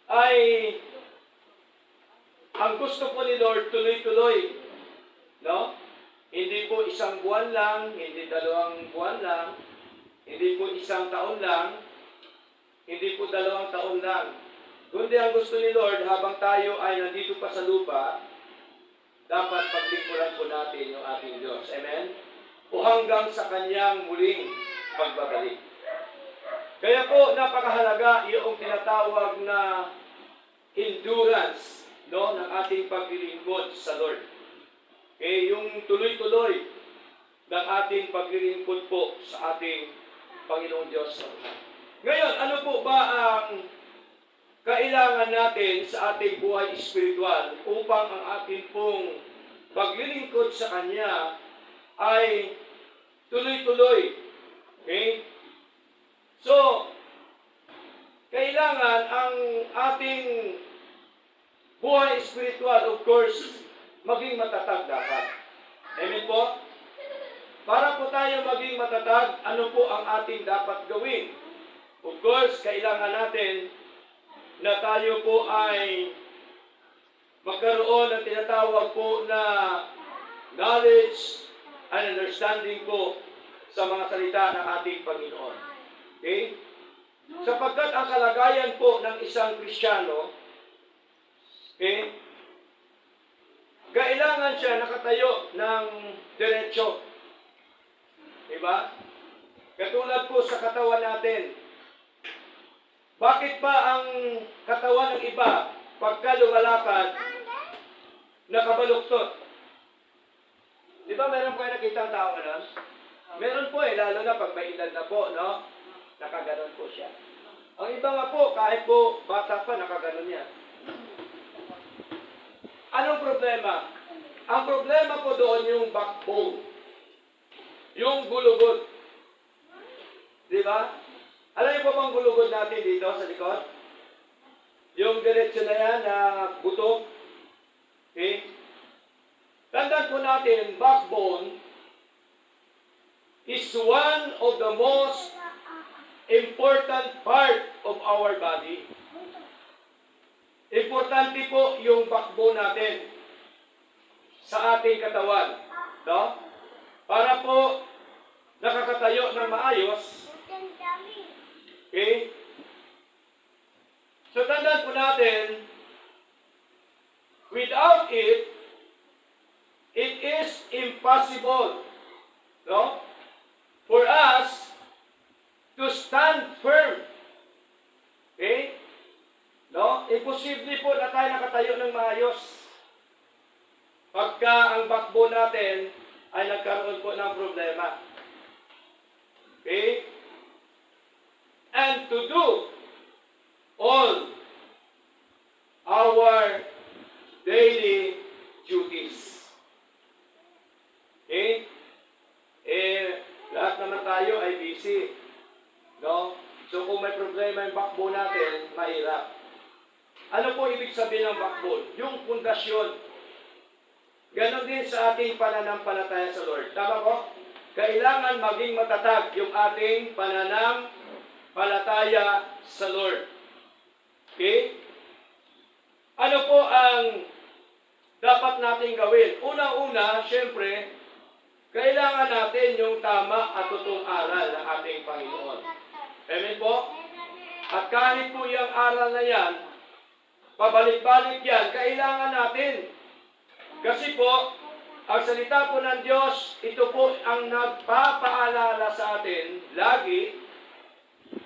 ay ang gusto po ni Lord tuloy-tuloy. No? Hindi po isang buwan lang, hindi 2 buwan lang, hindi po isang taon lang, hindi po 2 taon lang. Kundi ang gusto ni Lord habang tayo ay nandito pa sa lupa, dapat paglingkuran po natin yung ating Diyos. Amen? O hanggang sa kanyang muling pagbabalik. Kaya po, napakahalaga yung tinatawag na endurance, no, ng ating paglilingkod sa Lord. Yung tuloy-tuloy ng ating paglilingkod po sa ating Panginoong Diyos. Ngayon, ano po ba ang kailangan natin sa ating buhay espiritual upang ang ating pong paglilingkod sa Kanya ay tuloy-tuloy? Okay? So, kailangan ang ating buhay espiritual, of course, maging matatag dapat. Amen po? Para po tayo maging matatag, ano po ang ating dapat gawin? Of course, kailangan natin na tayo po ay magkaroon ng tinatawag po na knowledge and understanding po sa mga salita ng ating Panginoon. Okay? Sapagkat ang kalagayan po ng isang Kristiyano, okay, kailangan siya nakatayo ng diretsyo. Diba? Katulad po sa katawan natin. Bakit pa ang katawan ng iba, pagka lumalakad, nakabaluktot? Diba meron po kayo nakita ang tao ganon? Meron po lalo na pag may edad na po, no? Nakaganon po siya. Ang iba nga po, kahit po bata pa, nakaganon yan. Anong problema? Ang problema po doon yung backbone. Yung gulugod. Di ba? Alam niyo po bang gulugod natin dito sa likod? Yung diretsyo na yan na buto. Okay? Tandaan po natin, backbone is one of the most important part of our body. Importante po yung backbone natin sa ating katawan. No? Para po nakakatayo ng maayos. Okay? So tandaan po natin, without it, it is impossible, no, for us to stand firm. Okay? No? Imposible po na tayo nakatayo ng maayos pagka ang backbone natin ay nagkaroon po ng problema. Okay? And to do all our daily duties. Okay? Lahat naman tayo ay busy. No? So kung may problema yung backbone natin, mahirap. Ano po ibig sabihin ng backbone? Yung pundasyon. Ganon din sa ating pananampalataya sa Lord. Tama po? Kailangan maging matatag yung ating pananampalataya sa Lord. Okay? Ano po ang dapat nating gawin? Unang-una, syempre, kailangan natin yung tama at totoong aral ng ating Panginoon. Amen po? At kahit po yung aral na yan, pabalik-balik yan, kailangan natin. Kasi po, ang salita po ng Diyos, ito po ang nagpapaalala sa atin lagi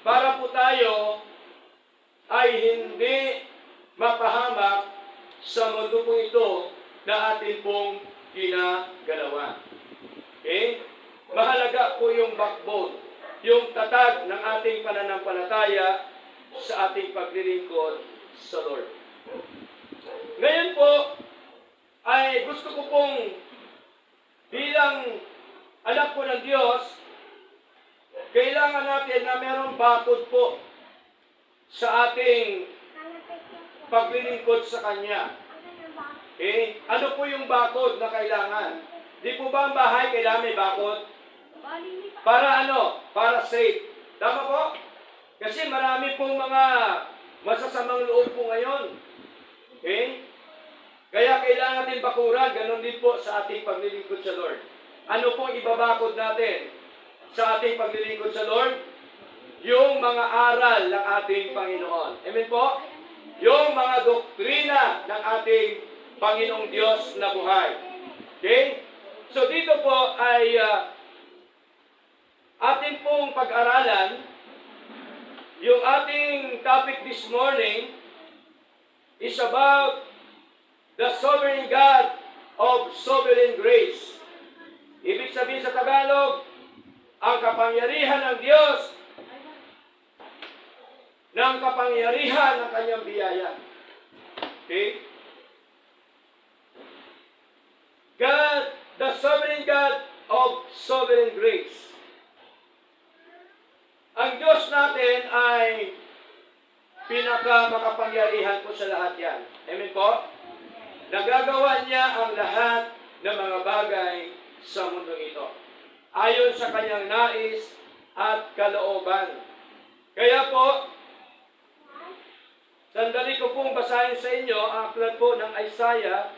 para po tayo ay hindi mapahamak sa mundo po ito na atin pong ginagalawan. Okay? Mahalaga po yung backbone, yung tatag ng ating pananampalataya sa ating paglilingkod sa Lord. Ngayon po, ay gusto ko pong bilang anak po ng Diyos, kailangan natin na merong bakod po sa ating paglilingkod sa Kanya. Okay? Ano po yung bakod na kailangan? Di po ba ang bahay kailangan may bakod? Para ano? Para safe. Tama po? Kasi marami pong mga masasamang loob po ngayon. Okay? Kaya kailangan natin bakuran, ganon din po sa ating paglilingkod sa Lord. Ano pong ibabakod natin sa ating paglilingkod sa Lord? Yung mga aral ng ating Panginoon. Amen po? Yung mga doktrina ng ating Panginoong Diyos na buhay. Okay? So dito po ay ating pong pag-aralan, yung ating topic this morning is about the sovereign God of sovereign grace. Ibig sabihin sa Tagalog, ang kapangyarihan ng Diyos ng kapangyarihan ng kanyang biyaya. Okay? God, the sovereign God of sovereign grace. Ang Diyos natin ay pinaka-makapangyarihan po sa lahat yan. Amen po? Nagagawa niya ang lahat ng mga bagay sa mundong ito, ayon sa kanyang nais at kalooban. Kaya po, sandali ko pong basahin sa inyo ang aklat po ng Isaiah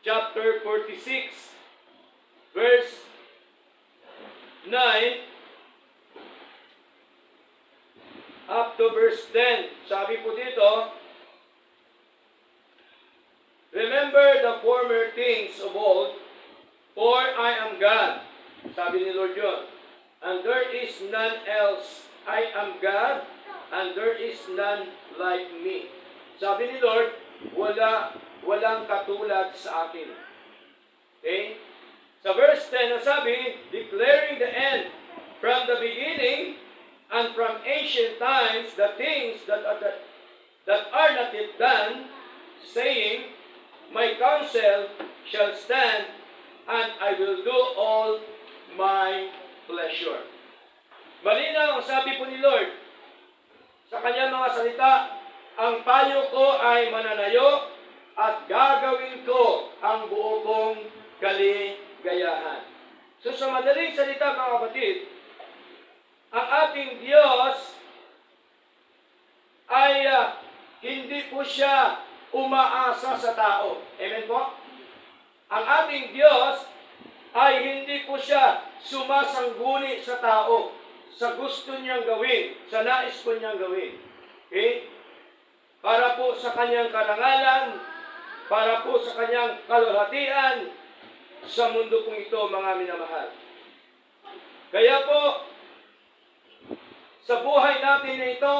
chapter 46, verse 9 up to verse 10. Sabi po dito, remember the former things of old, for I am God. Sabi ni Lord yun. And there is none else. I am God, and there is none like me. Sabi ni Lord, walang katulad sa akin. Okay? Sa verse 10, ang sabi, declaring the end from the beginning and from ancient times the things that are not yet done, saying, my counsel shall stand, and I will do all my pleasure. Malinaw ang sabi po ni Lord sa kanyang mga salita, ang payo ko ay mananayo at gagawin ko ang buo kong kaligayahan. So sa madaling salita mga kapatid, ang ating Diyos ay hindi po siya umaasa sa tao. Amen po? Ang ating Diyos ay hindi po siya sumasangguni sa tao, sa gusto niyang gawin, sa nais ko niyang gawin. Okay? Para po sa kanyang karangalan, para po sa kanyang kalwalhatian sa mundo pong ito, mga minamahal. Kaya po, sa buhay natin na ito,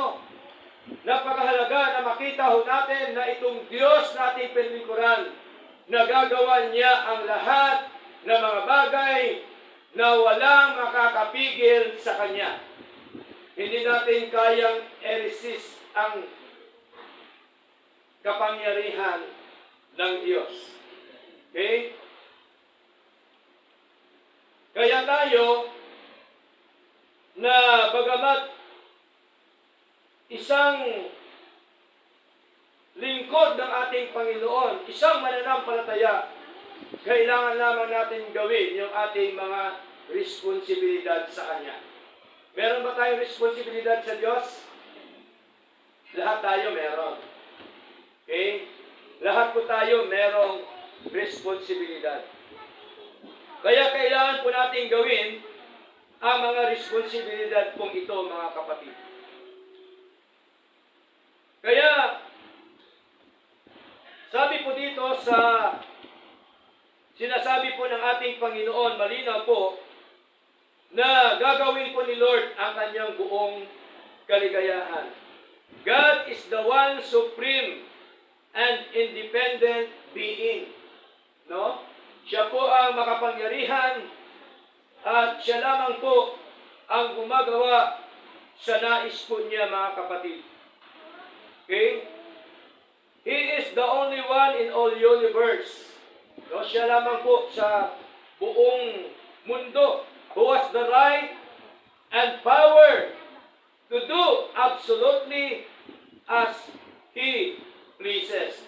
napakahalaga na makita ho natin na itong Diyos nating pinlingkuran, nagagawa niya ang lahat ng mga bagay na walang makakapigil sa Kanya. Hindi natin kayang i-resist ang kapangyarihan ng Diyos. Okay? Kaya tayo, na bagamat isang lingkod ng ating Panginoon, isang mananampalataya, kailangan lamang natin gawin yung ating mga responsibilidad sa Kanya. Meron ba tayong responsibilidad sa Diyos? Lahat tayo meron. Okay? Lahat po tayo merong responsibilidad. Kaya kailangan po natin gawin ang mga responsibilidad pong ito, mga kapatid. Kaya, sabi po dito sa sinasabi po ng ating Panginoon, malinaw po, na gagawin po ni Lord ang kanyang buong kaligayahan. God is the one supreme and independent being. No? Siya po ang makapangyarihan at siya lamang po ang gumagawa sa nais po niya, mga kapatid. Okay? He is the only one in all universe. No, siya lamang po sa buong mundo who has the right and power to do absolutely as He pleases.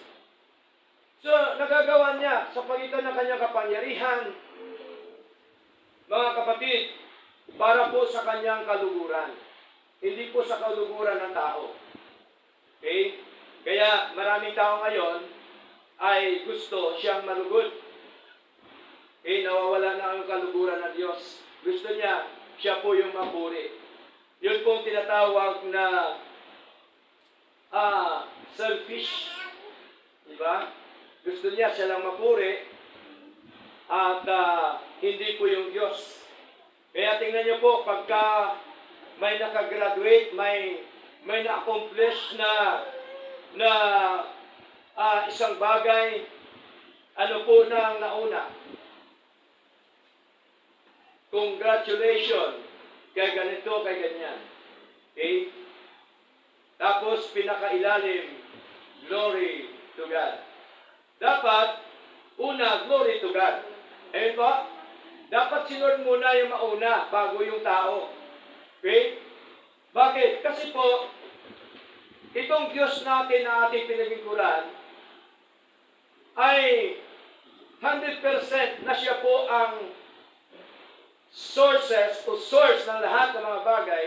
So, nagagawa niya sa pagitan ng kanyang kapangyarihan, mga kapatid, para po sa kanyang kaluguran. Hindi po sa kaluguran ng tao. Kaya maraming tao ngayon ay gusto siyang malugod. Nawawala na ang kaluguran ng Diyos. Gusto niya, siya po yung mapuri. Yun pong tinatawag na selfish. Diba? Gusto niya siya lang mapuri at hindi po yung Diyos. Kaya tingnan niyo po, pagka may nakagraduate, may na-accomplish na isang bagay, ano po na nauna? Congratulations kay ganito, kay ganyan. Okay? Tapos pinakailalim, glory to God. Dapat, una, glory to God. Ayun po, dapat si Lord muna yung mauna bago yung tao. Okay? Bakit? Kasi po, itong Diyos natin na ating pinagingkuran ay 100% na siya po ang source ng lahat ng mga bagay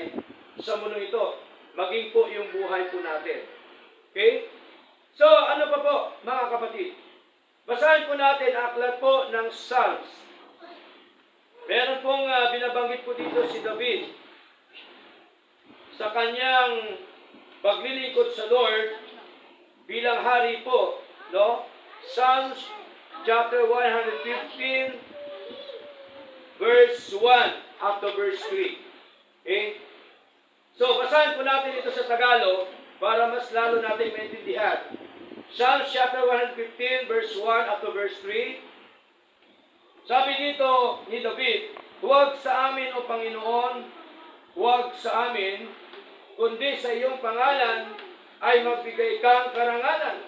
sa mundo ito. Maging po yung buhay po natin. Okay? So, ano pa po, mga kapatid? Basahin po natin ang aklat po ng Psalms. Meron pong binabanggit po dito si David sa kanyang paglilingkod sa Lord bilang hari po, no? Psalms chapter 115 verse 1 up to verse 3. Okay? So, basahin po natin ito sa Tagalog para mas lalo natin maintindihan. Psalms chapter 115 verse 1 up to verse 3. Sabi dito ni David, huwag sa amin o Panginoon, huwag sa amin, kundi sa iyong pangalan ay magbigay kang karangalan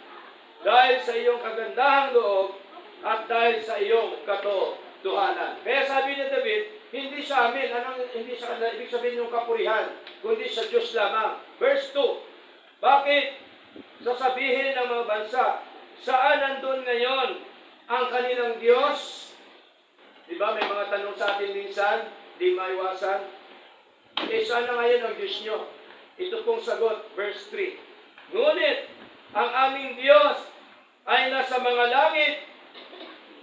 dahil sa iyong kagandahang loob at dahil sa iyong katotohanan. Kaya sabi ni David, hindi sa amin, hindi sa kanila, ibig sabihin yung kapurihan, kundi sa Diyos lamang. Verse 2, bakit sasabihin ng mga bansa, saan nandun ngayon ang kanilang Diyos? Diba, may mga tanong sa atin minsan, di maiwasan. Saan na ngayon ang Diyos nyo? Ito pong sagot, verse 3. Ngunit, ang aming Diyos ay nasa mga langit,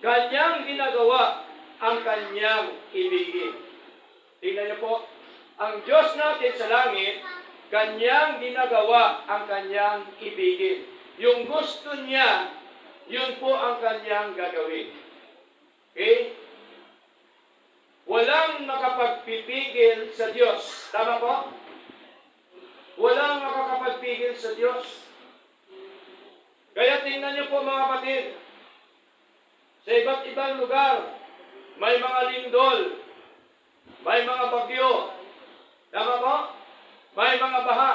kanyang ginagawa ang kanyang ibigin. Tingnan niyo po, ang Diyos natin sa langit, kanyang ginagawa ang kanyang ibigin. Yung gusto niya, yun po ang kanyang gagawin. Okay? Walang makapagpipigil sa Diyos. Tama po? Walang makakapagpigil sa Diyos. Kaya tingnan niyo po mga kapatid, sa iba't ibang lugar, may mga lindol, may mga bagyo, tama po? May mga baha.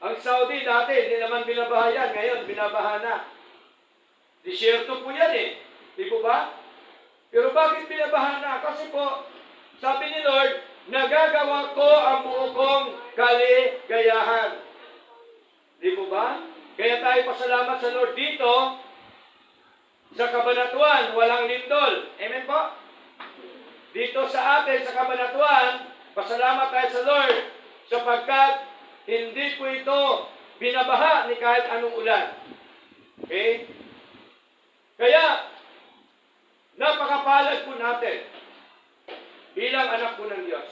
Ang Saudi dati, hindi naman binabaha yan, ngayon binabaha na. Disyerto po yan eh, di po ba? Pero bakit binabaha na? Kasi po, sabi ni Lord, nagagawa ko ang buo kong kaligayahan. Di po ba? Kaya tayo pasalamat sa Lord dito, sa Kabanatuan, walang lindol. Amen po? Dito sa atin, sa Kabanatuan, pasalamat tayo sa Lord, sapagkat hindi po ito binabaha ni kahit anong ulan. Okay? Kaya, napakapalad po natin bilang anak po ng Diyos.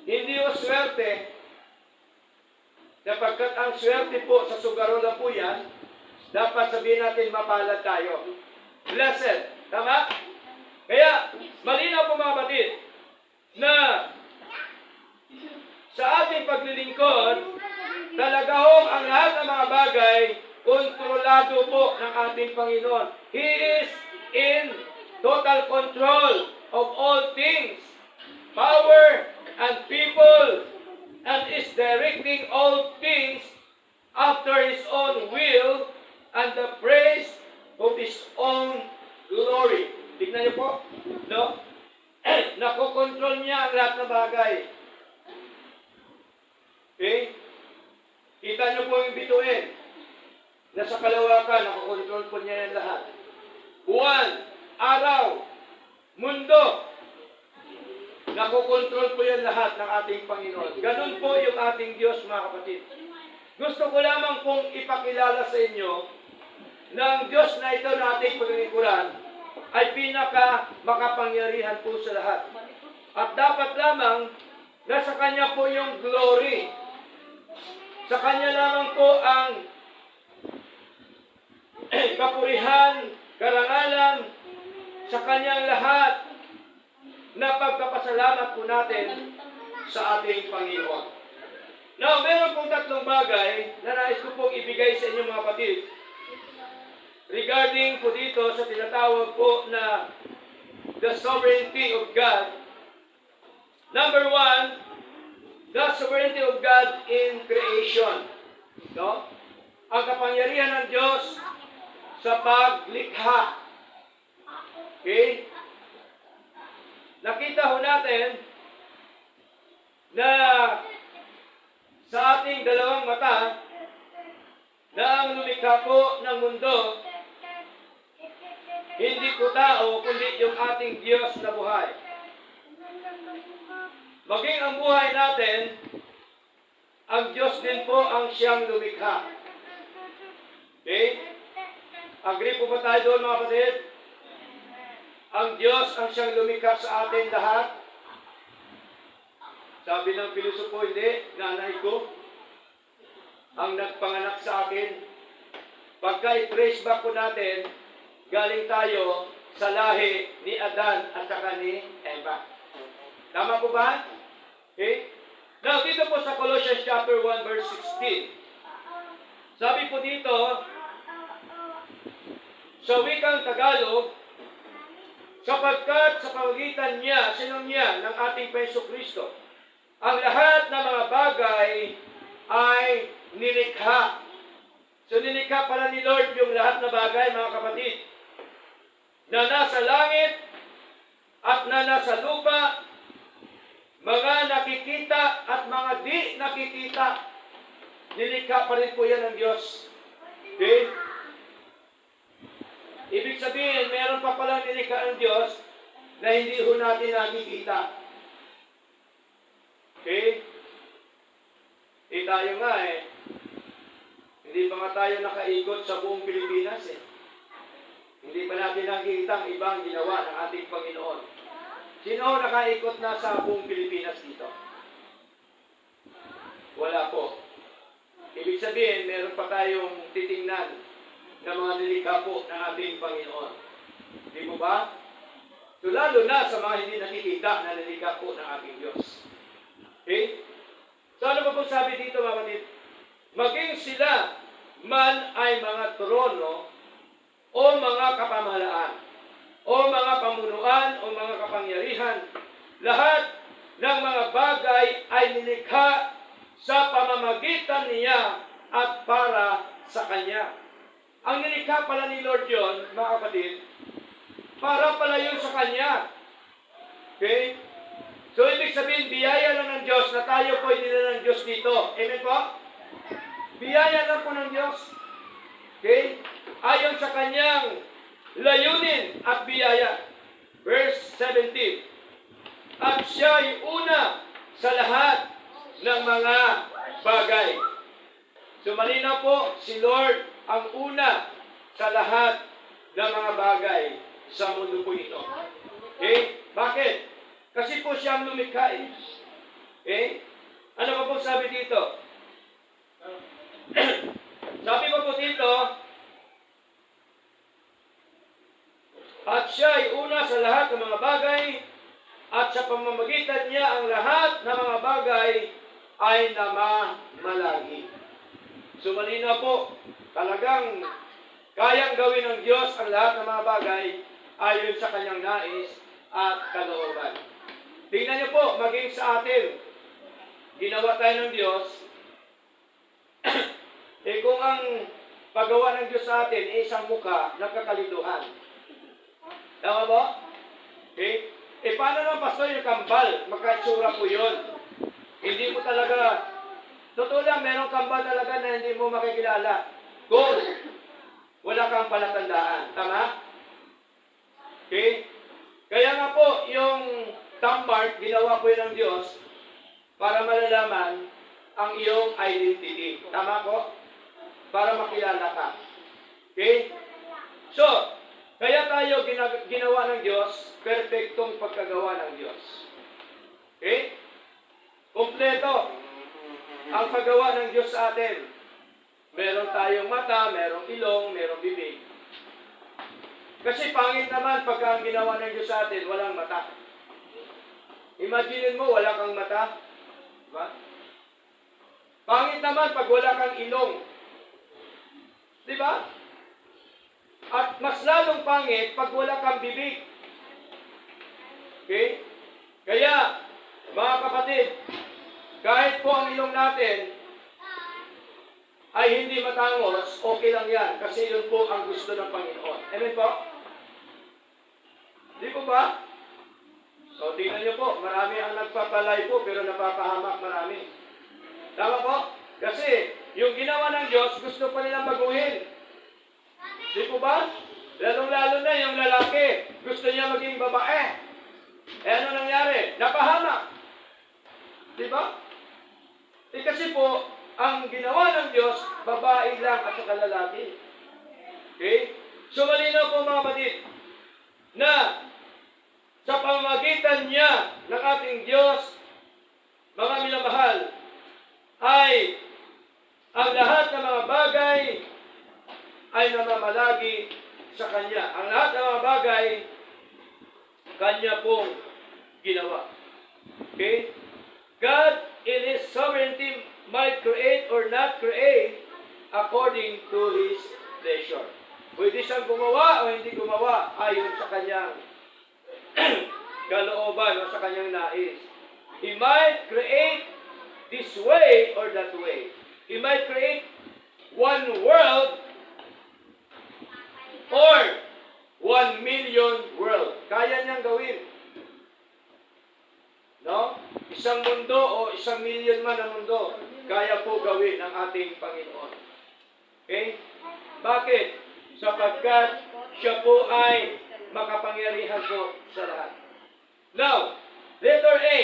Hindi o swerte, sapagkat ang swerte po sa sugarola po yan, dapat sabihin natin mapalad tayo. Blessed. Tama? Kaya, malinaw po mga batid, na sa ating paglilingkod, talaga hong ang lahat ng mga bagay, kontrolado po ng ating Panginoon. He is in total control of all things, power and people, and is directing all things after His own will and the praise of His own glory. Tignan niyo po, no? Nakokontrol niya ang lahat ng bagay. Okay? Kita niyo po yung bituin. Nasa kalawakan, nakokontrol po niya yung lahat. Buwan, araw, mundo, nakokontrol po yan lahat ng ating Panginoon. Ganun po yung ating Diyos, mga kapatid. Gusto ko lamang pong ipakilala sa inyo na ang Diyos na ito na ating paglilingkuran ay pinaka makapangyarihan po sa lahat. At dapat lamang na sa Kanya po yung glory. Sa Kanya lamang po ang kapurihan, karangalan, sa Kanyang lahat na pagpapasalamat po natin sa ating Panginoon. Now, meron pong tatlong bagay na nais ko pong ibigay sa inyo mga kapatid regarding po dito sa tinatawag po na the sovereignty of God. Number one, the sovereignty of God in creation. No? Ang kapangyarihan ng Diyos sa paglikha. Okay? Nakita ho natin na sa ating dalawang mata na ang lumikha po ng mundo hindi po tao kundi yung ating Diyos na buhay. Maging ang buhay natin, ang Diyos din po ang siyang lumikha. Okay? Agree po ba tayo doon mga kapatid? Ang Diyos ang siyang lumikha sa atin lahat. Sabi ng pilosopo, hindi, nanay ko ang nagpanganak sa akin. Pagka i-trace back po natin, galing tayo sa lahi ni Adan at saka ni Eva. Tama po ba? Okay? Now, dito po sa Colossians chapter 1 verse 16. Sabi po dito, sa wikang Tagalog, sapagkat sa pamagitan niya, sinong niya, ng ating Peso Kristo, ang lahat ng mga bagay ay nilikha. So nilikha pala ni Lord yung lahat na bagay, mga kapatid, na nasa langit at na nasa lupa, mga nakikita at mga di nakikita. Nilikha pa rin po yan ng Diyos. Okay? Ibig sabihin, meron pa palang nilikha ng Diyos na hindi ho natin nakikita. Okay? Tayo nga hindi pa nga tayo nakaikot sa buong Pilipinas Hindi pa natin nakikita ang ibang ginawa ng ating Panginoon. Sino nakaikot na sa buong Pilipinas dito? Wala po. Ibig sabihin, meron pa tayong titingnan na mga nilikha po ng ating Panginoon. Di mo ba? So lalo na sa mga hindi nakikita na nilikha po ng ating Diyos. Okay? So ano pa po sabi dito mga kapatid? Maging sila man ay mga trono o mga kapamahalaan o mga pamunuan o mga kapangyarihan, lahat ng mga bagay ay nilikha sa pamamagitan niya at para sa Kanya. Ang nilikha pala ni Lord yun, mga kapatid, para pala yun sa Kanya. Okay? So, ibig sabihin, biyaya lang ng Diyos na tayo po inila ng Diyos dito. Amen po? Biyaya lang po ng Diyos. Okay? Ayon sa Kanyang layunin at biyaya. Verse 17. At siya ay una sa lahat ng mga bagay. So, malinaw po, si Lord ang una sa lahat ng mga bagay sa mundo po ito. Okay? Bakit? Kasi po siya ang lumikha Okay? Ano pa po sabi dito? Sabi pa po dito, at siya ay una sa lahat ng mga bagay, at sa pamamagitan niya ang lahat ng mga bagay ay namamalagi. So malinaw po, talagang kayang gawin ng Diyos ang lahat ng mga bagay ayon sa Kanyang nais at kalooban. Tingnan niyo po, maging sa atin, ginawa tayo ng Diyos, kung ang paggawa ng Diyos sa atin ay isang mukha, nagkakalituhan. Tama ba? Okay? Paano naman, pastor, yung kambal? Magkaitsura po yun. Hindi mo talaga, totoo lang, merong kambal talaga na hindi mo makikilala. Kung wala kang palatandaan. Tama? Okay? Kaya nga po, yung thumb mark, ginawa po yun ng Diyos para malalaman ang iyong identity. Tama ko? Para makilala ka. Okay? So, kaya tayo ginawa ng Diyos, perfectong pagkagawa ng Diyos. Okay? Kompleto ang paggawa ng Diyos sa atin. Meron tayong mata, merong ilong, merong bibig. Kasi pangit naman pagka ang ginawa ng Diyos sa atin, walang mata. Imaginin mo, wala kang mata. Diba? Pangit naman pag wala kang ilong. Diba? At mas lalong pangit pag wala kang bibig. Okay? Kaya, mga kapatid, kahit po ang ilong natin ay hindi matangos, okay lang yan. Kasi yun po ang gusto ng Panginoon. Amen po? Di po ba? So, tingnan niyo po, marami ang nagpapalay po, pero napapahamak marami. Tama po? Kasi, yung ginawa ng Diyos, gusto pa nilang baguhin. Di po ba? Lalong-lalo na yung lalaki, gusto niya maging babae. Eh, ano nangyari? Napahamak. Di ba? Eh, kasi po, ang ginawa ng Diyos, babae lang at saka lalaki. Okay? So, malinaw po mga kapatid, na sa pamamagitan niya ng ating Diyos, mga minamahal, ay ang lahat ng mga bagay ay namamalagi sa Kanya. Ang lahat ng mga bagay, Kanya pong ginawa. Okay? God in His sovereignty might create or not create according to His pleasure. Pwede siyang gumawa o hindi gumawa ayon sa Kanyang kalooban o sa Kanyang nais. He might create this way or that way. He might create one world or 1 million world. Kaya niyang gawin. No? Isang mundo o 1 million man ang mundo, kaya po gawin ng ating Panginoon. Okay? Bakit? Sapagkat siya po ay makapangyarihan po sa lahat. Now, letter A,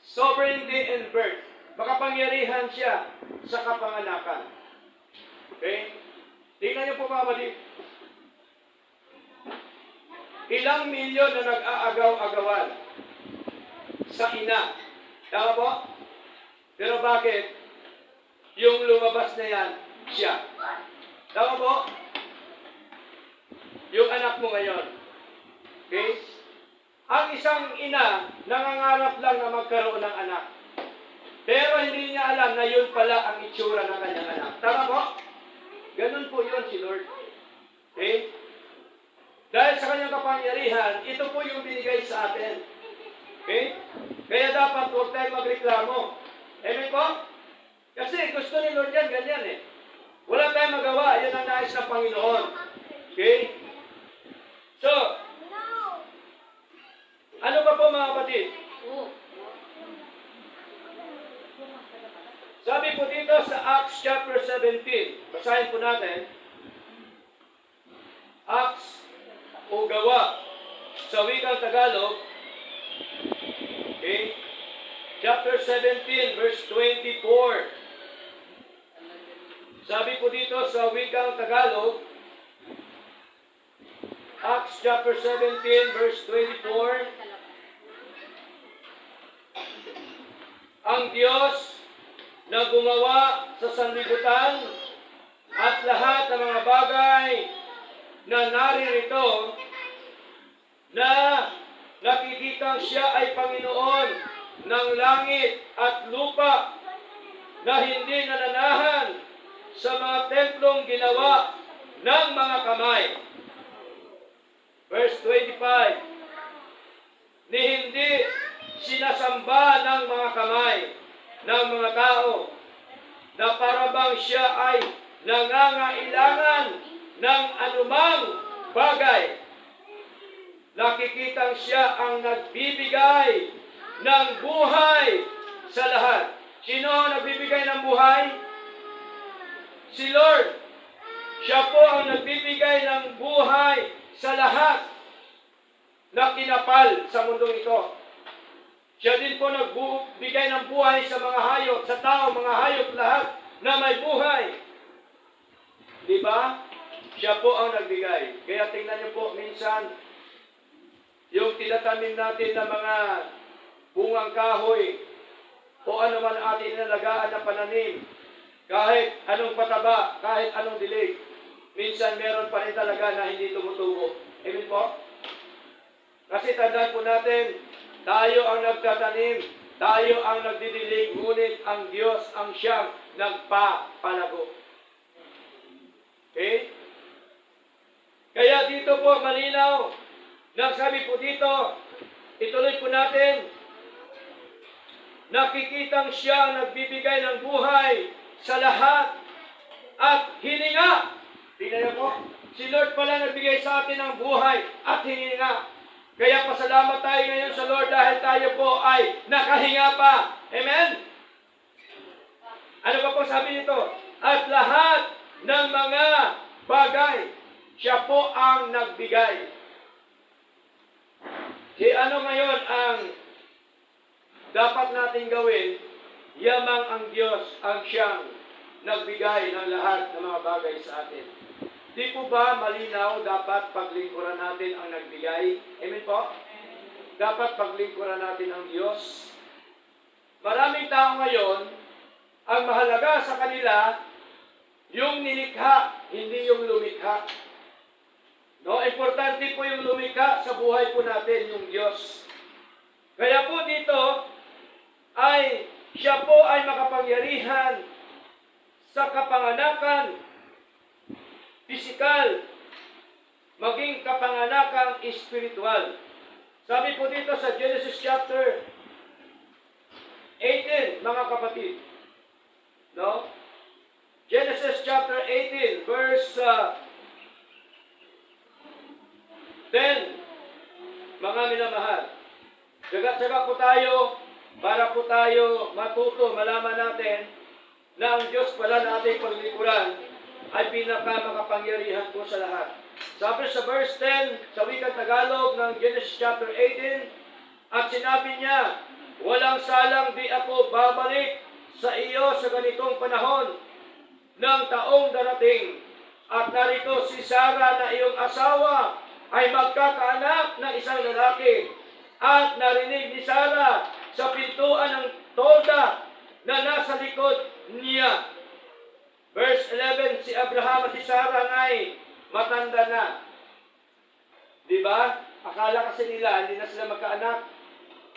sovereignty and birth. Makapangyarihan siya sa kapanganakan. Okay? Tingnan niyo po mga kapatid. Ilang milyon na nag-aagaw-agawan sa ina. Tama po? Pero bakit? Yung lumabas na yan, siya. Tama po? Yung anak mo ngayon. Okay? Ang isang ina, nangangarap lang na magkaroon ng anak. Pero hindi niya alam na yun pala ang itsura ng kanyang anak. Tama po? Ganun po yun si Lord. Okay? Dahil sa kanyang kapangyarihan, ito po yung binigay sa atin. Okay? Kaya dapat huwag tayong magreklamo. Amen po? Kasi gusto ni Lord yan, ganyan eh. Wala tayong magawa. Yan ang nais ng Panginoon. Okay? So, ano pa po mga kapatid? Sabi po dito sa Acts chapter 17. Basahin po natin. Acts o gawa sa wikang Tagalog. Okay? Chapter 17, verse 24. Sabi po dito sa wikang Tagalog, Acts chapter 17, verse 24. Ang Diyos na gumawa sa sanlibutan at lahat ng mga bagay na naririto, na nakikitang siya ay Panginoon ng langit at lupa, na hindi nananahan sa mga templong ginawa ng mga kamay. Verse 25, ni hindi sinasamba ng mga kamay ng mga tao, na parabang siya ay nangangailangan ng anumang bagay. Nakikitang siya ang nagbibigay ng buhay sa lahat. Sino ang nagbibigay ng buhay? Si Lord. Siya po ang nagbibigay ng buhay sa lahat na kinapal sa mundong ito. Siya din po nagbigay ng buhay sa mga hayop, sa tao, mga hayop lahat na may buhay. Di ba? Siya po ang nagbigay. Kaya tingnan niyo po minsan, yung tinatanim natin na mga bungang kahoy, o ano man ating inalagaan na pananim, kahit anong pataba, kahit anong dilig, minsan meron pa rin talaga na hindi tumutubo. Amen po? Kasi tandaan po natin, tayo ang nagtatanim, tayo ang nagdidilig, ngunit ang Diyos ang siyang nagpapalago. Okay? Kaya dito po malinaw, nagsabi po dito, ituloy po natin, nakikitang siya ang nagbibigay ng buhay sa lahat at hininga. Tingnan niyo po, si Lord pala nagbigay sa atin ng buhay at hininga. Kaya pasalamat tayo ngayon sa Lord dahil tayo po ay nakahinga pa. Amen? Ano ba po sabi nito? At lahat ng mga bagay, siya po ang nagbigay. Ano ngayon ang dapat natin gawin? Yamang ang Diyos ang siyang nagbigay ng lahat ng mga bagay sa atin. Di po ba malinaw dapat paglingkuran natin ang nagbigay? Amen po? Dapat paglingkuran natin ang Diyos. Maraming tao ngayon, ang mahalaga sa kanila, yung nilikha, hindi yung lumikha. No, importante po yung lumikha sa buhay po natin, yung Diyos. Kaya po dito, ay siya po ay makapangyarihan sa kapanganakan, pisikal, maging kapanganakan espiritual. Sabi po dito sa Genesis chapter 18, mga kapatid. No? Genesis chapter 18, verse 10. Mga minamahal, tsaga-tsaga po tayo para po tayo matuto, malaman natin na ang Diyos pala na ating paglikuran ay pinakamakapangyarihan po sa lahat. Sabi sa verse 10, sa wikang Tagalog ng Genesis chapter 18, at sinabi niya, walang salang di ako babalik sa iyo sa ganitong panahon ng taong darating. At narito si Sarah na iyong asawa ay magkakaanak ng isang lalaki. At narinig ni Sarah sa pintuan ng tolda na nasa likod niya. Verse 11, si Abraham at si Sarah ay matanda na. Di ba? Akala kasi nila, hindi na sila magkaanak.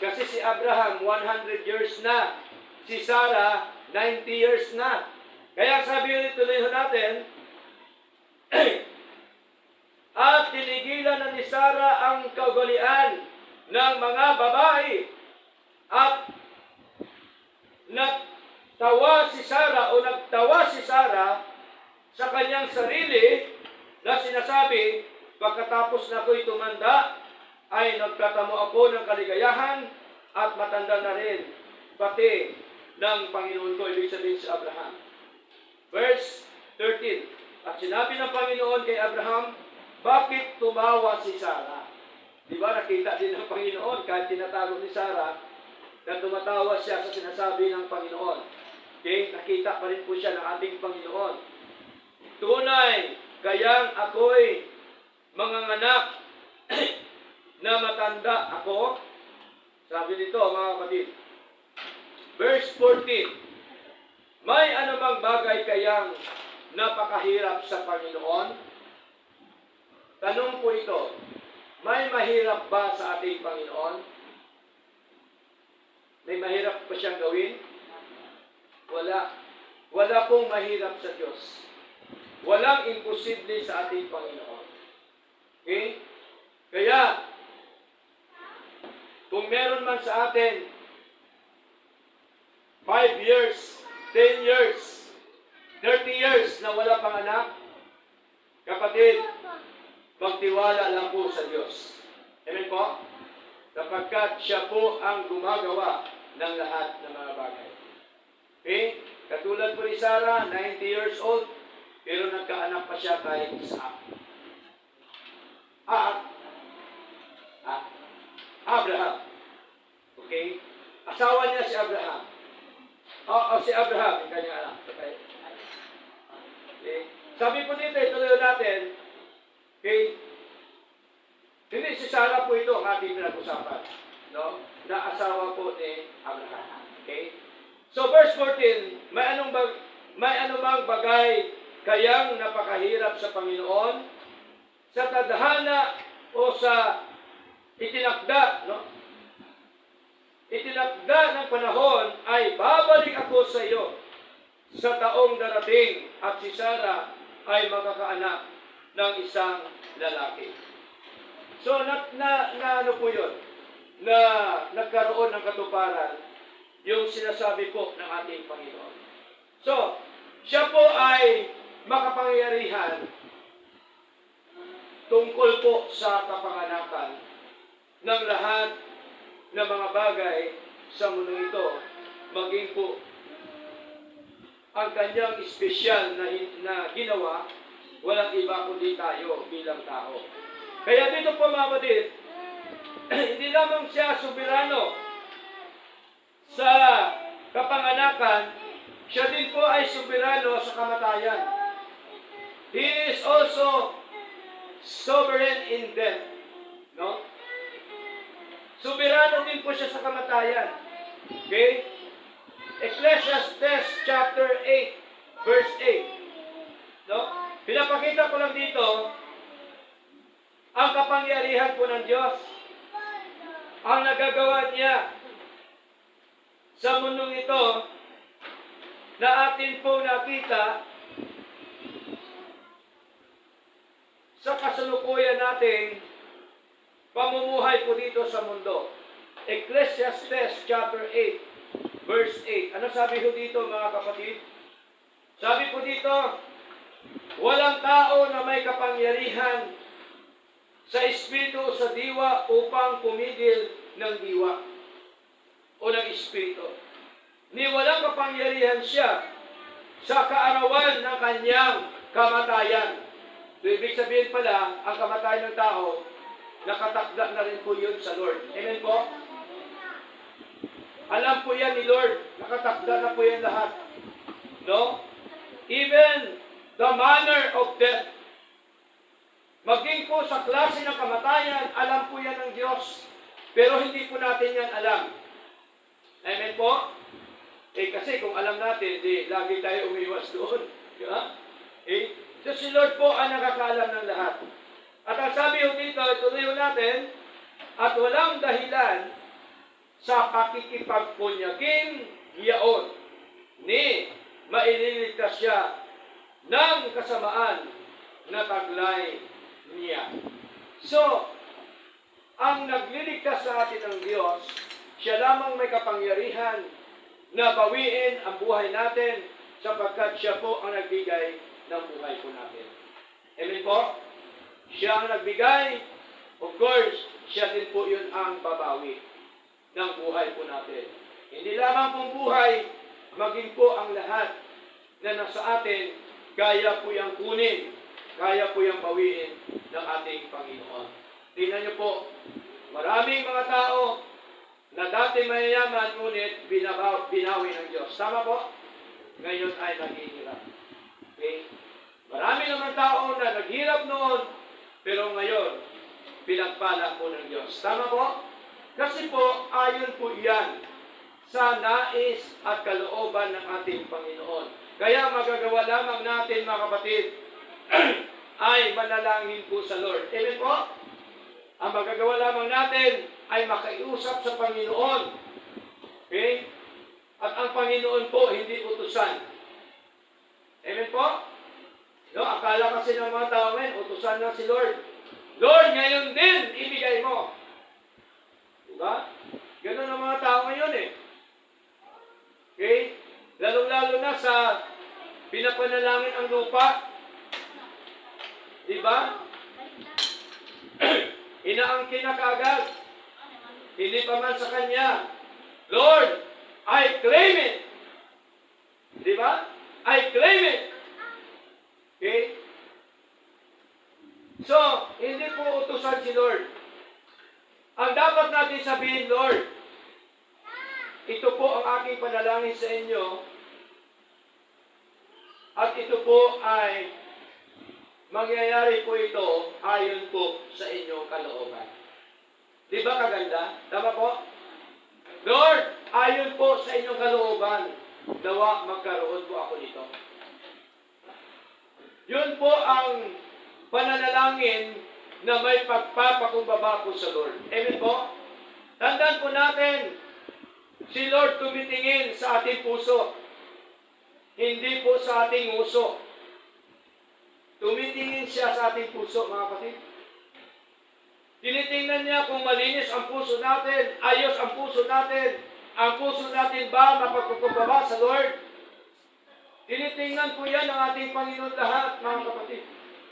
Kasi si Abraham, 100 years na. Si Sarah, 90 years na. Kaya sabi yun, tuloy natin, at tinigilan na ni Sarah ang kaugalian ng mga babae. At nagtawa si Sarah sa kanyang sarili na sinasabi, pagkatapos na ako'y tumanda, ay nagtatamo ako ng kaligayahan at matanda na rin, pati ng Panginoon ko, ibig sabihin si Abraham. Verse 13, at sinabi ng Panginoon kay Abraham, bakit tumawa si Sarah? Di ba nakita din ng Panginoon kahit tinatago ni Sarah na tumatawa siya sa sinasabi ng Panginoon. Okay? Nakita pa rin po siya ng ating Panginoon. Tunay, kayang ako'y manganganak na matanda ako. Sabi nito, mga kapatid. Verse 14, may anumang bagay kayang napakahirap sa Panginoon? Tanong po ito, may mahirap ba sa ating Panginoon? May mahirap pa siyang gawin? Wala. Wala pong mahirap sa Diyos. Walang imposible sa ating Panginoon. Okay? Kaya, kung meron man sa atin 5 years, 10 years, 30 years na wala pang anak, kapatid, magtiwala lang po sa Diyos. Amen po? Sapagkat siya po ang gumagawa ng lahat ng mga bagay. Okay? Katulad po ni Sarah, 90 years old, pero nagkaanak pa siya kay Isaac. Abraham. Okay? Asawa niya si Abraham. Si Abraham, yung kanyang anak. Okay? Okay. Sabi po dito, ituloy natin, okay, hindi si Sarah po ito ang ating pinag-usapan. No? Na asawa po ni Abraham. Okay? So verse 14, may anumang bagay kayang napakahirap sa Panginoon, sa tadhana o sa itinakda, no? Itinakda ng panahon ay babalik ako sa iyo sa taong darating at si Sarah ay magkakaanak ng isang lalaki. So, ano po yun? Na nagkaroon ng katuparan yung sinasabi po ng ating Panginoon. So, siya po ay makapangyarihan tungkol po sa kapanganakan ng lahat ng mga bagay sa mundo ito, maging po ang kanyang espesyal na ginawa, walang iba kundi tayo bilang tao. Kaya dito po mga kapatid, hindi lamang siya soberano sa kapanganakan, siya din po ay soberano sa kamatayan. He is also sovereign in death. No? Soberano din po siya sa kamatayan. Okay? Ecclesiastes chapter 8, verse 8. No? Pinapakita ko lang dito ang kapangyarihan po ng Diyos. Ang nagagawa niya sa mundong ito na atin po nakita sa kasalukuyan nating pamumuhay po dito sa mundo. Ecclesiastes chapter 8, verse 8. Ano sabi po dito mga kapatid? Sabi po dito, walang tao na may kapangyarihan sa espiritu o sa diwa upang pumigil ng diwa o ng espiritu. Ni walang kapangyarihan siya sa kaarawan ng kanyang kamatayan. So, ibig sabihin pala, ang kamatayan ng tao, nakatakda na rin po yun sa Lord. Amen po? Alam po yan ni Lord. Nakatakda na po yan lahat. No? Even the manner of death. Maging po sa klase ng kamatayan, alam po yan ng Diyos. Pero hindi po natin yan alam. Amen po? Kasi kung alam natin, lagi tayo umiwas doon. Diba? So si Lord po ang nakakaalam ng lahat. At ang sabi ho dito, ituloy ho natin, at walang dahilan sa pakikipagpunyagin yaon ni maililigtas siya ng kasamaan na taglay niya. So, ang nagliligtas sa atin ng Diyos, siya lamang may kapangyarihan na bawiin ang buhay natin sapagkat siya po ang nagbigay ng buhay po natin. Amen po? Siya ang nagbigay, of course, siya din po yun ang babawi ng buhay po natin. Hindi lamang pong buhay, maging po ang lahat na nasa atin, kaya po yung kunin, kaya po yung bawiin ng ating Panginoon. Tingnan niyo po, maraming mga tao na dati mayayaman, ngunit binawi ng Diyos. Tama po? Ngayon ay naghihirap. Okay? Marami naman tao na naghirap noon, pero ngayon, pinagpala po ng Diyos. Tama po? Kasi po, ayon po yan sa nais at kalooban ng ating Panginoon. Kaya magagawa lamang natin, mga kapatid, ay manalangin po sa Lord. Amen po? Ang magagawa lamang natin ay makiusap sa Panginoon. Okay? At ang Panginoon po, hindi utusan. Amen po? No, akala kasi ng mga tao ngayon, utusan na si Lord. Lord, ngayon din, ibigay mo. Diba? Ganun ang mga tao ngayon eh. Okay? Lalong-lalo na sa pinapanalangin ang lupa. Diba? Inaangkin na kaagad. Hindi pa man sa kanya. Lord, I claim it. Diba? I claim it. Okay? So, hindi po utusan si Lord. Ang dapat natin sabihin, Lord, ito po ang aking panalangin sa inyo at ito po ay mangyayari po ito ayon po sa inyong kalooban. Di ba kaganda? Tama po? Lord, ayon po sa inyong kalooban, nawa magkaroon po ako nito. Yun po ang pananalangin na may pagpapakumbaba po sa Lord. Amen po? Tandaan po natin, si Lord tumitingin sa ating puso, hindi po sa ating uso. Tumitingin siya sa ating puso, mga kapatid. Tinitingnan niya kung malinis ang puso natin, ayos ang puso natin ba mapagpakumbaba sa Lord? Tinitingnan po yan ng ating Panginoon lahat, mga kapatid.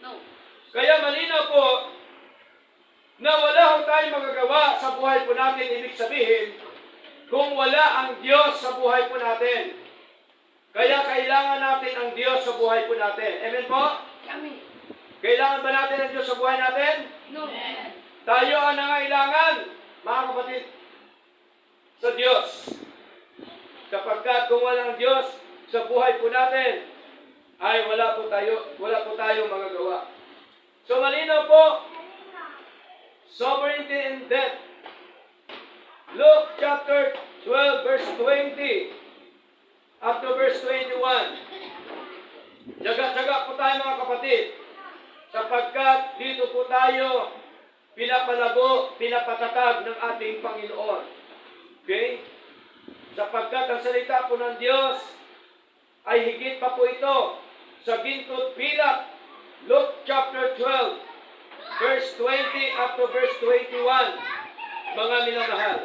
No. Kaya malinaw po na wala ho tayong magagawa sa buhay po natin, ibig sabihin, kung wala ang Diyos sa buhay po natin. Kaya kailangan natin ang Diyos sa buhay po natin. Amen po? Kami. Kailangan ba natin ang Diyos sa buhay natin? No. Tayo ang nangailangan, mga kapatid, sa Diyos. Sapagkat kung walang Diyos sa buhay po natin, ay wala po tayong magagawa. So malinaw po, sovereignty and death. Luke chapter 12 verse 20 up to verse 21. Jaga-jaga po tayo, mga kapatid, sapagkat dito po tayo pinapalago, pinapatatag ng ating Panginoon. Okay? Sapagkat ang salita po ng Diyos ay higit pa po ito sa ginto't pilak. Luke chapter 12 verse 20 up to verse 21. Mga minamahal,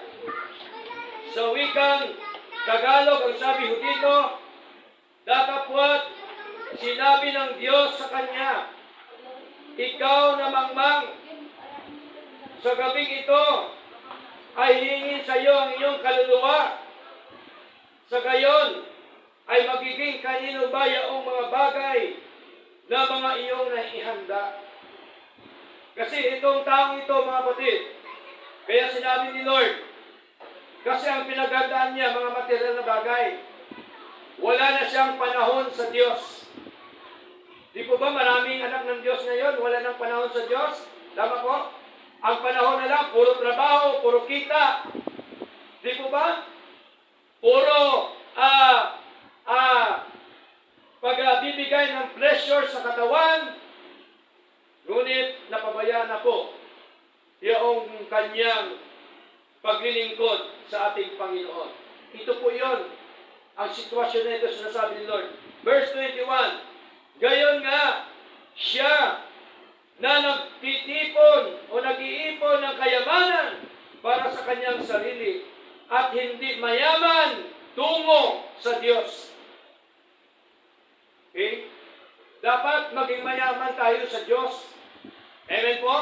sa wikang Tagalog, ang sabi ho dito, datapwat sinabi ng Diyos sa kanya, ikaw na mangmang, sa gabing ito ay hingin sa iyo ang iyong kaluluwa. Sa gayon ay magiging kanino ba yaong mga bagay na mga iyong naihanda. Kasi itong taong ito, mga kapatid, kaya sinabi ni Lord, kasi ang pinagandaan niya, mga material na bagay, wala na siyang panahon sa Diyos. Di po ba maraming anak ng Diyos ngayon, wala nang panahon sa Diyos? Tama po? Ang panahon na lang, puro trabaho, puro kita. Di po ba? Puro pagbibigay ng pleasure sa katawan, ngunit napabayaan na po yung kanyang paglilingkod sa ating Panginoon. Ito po yun, ang sitwasyon na ito sinasabi ni Lord. Verse 21, gayon nga, siya na nagtitipon o nag-iipon ng kayamanan para sa kanyang sarili at hindi mayaman tungo sa Diyos. Okay? Dapat maging mayaman tayo sa Diyos. Amen po?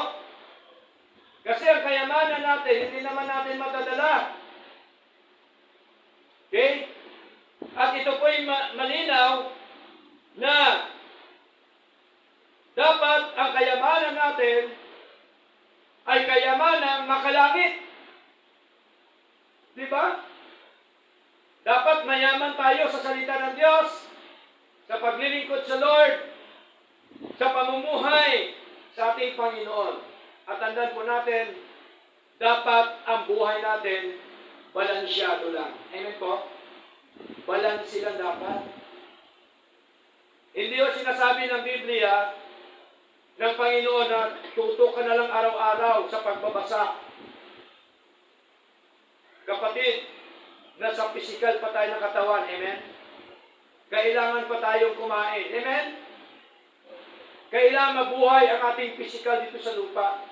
Kasi ang kayamanan natin, hindi naman natin matadala. Okay? At ito po ay malinaw na dapat ang kayamanan natin ay kayamanang makalangit. Di ba? Dapat mayaman tayo sa salita ng Diyos, sa paglilingkod sa Lord, sa pamumuhay sa ating Panginoon. At tandaan po natin, dapat ang buhay natin balansyado lang. Amen po? Balansi lang dapat. Hindi o sinasabi ng Biblia ng Panginoon na tutok ka na lang araw-araw sa pagbabasa. Kapatid, nasa physical pa tayo ng katawan. Amen? Kailangan pa tayong kumain. Amen? Kailangan mabuhay ang ating physical dito sa lupa.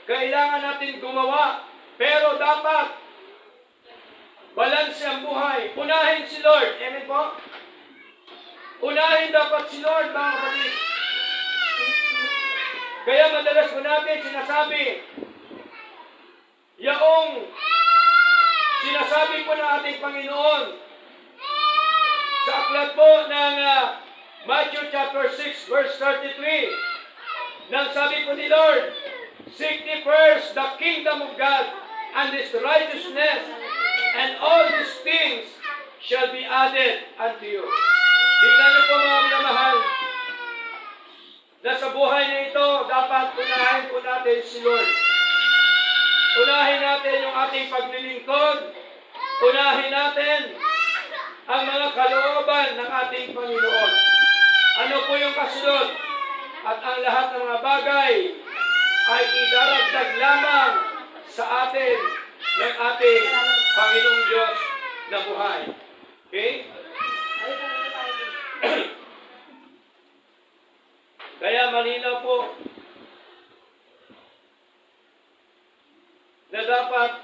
Kailangan natin gumawa. Pero dapat balanse ang buhay. Unahin si Lord. Amen po? Unahin dapat si Lord, mga kapatid. Kaya madalas po natin sinasabi, yaong sinasabi po ng ating Panginoon sa aklat po ng Matthew chapter 6 verse 33, nang sabi po ni Lord, seek ye first the kingdom of God and His righteousness, And all these things shall be added unto you. Tingnan niyo po mga minamahal, na sa buhay na ito, dapat unahin po natin si Lord. Unahin natin yung ating paglilingkod. Unahin natin ang mga kalooban ng ating Panginoon. Ano po yung kasunod? At ang lahat ng mga bagay ay idaragdag lamang sa atin ng ating Panginoong Diyos na buhay. Okay? Kaya malinaw po na dapat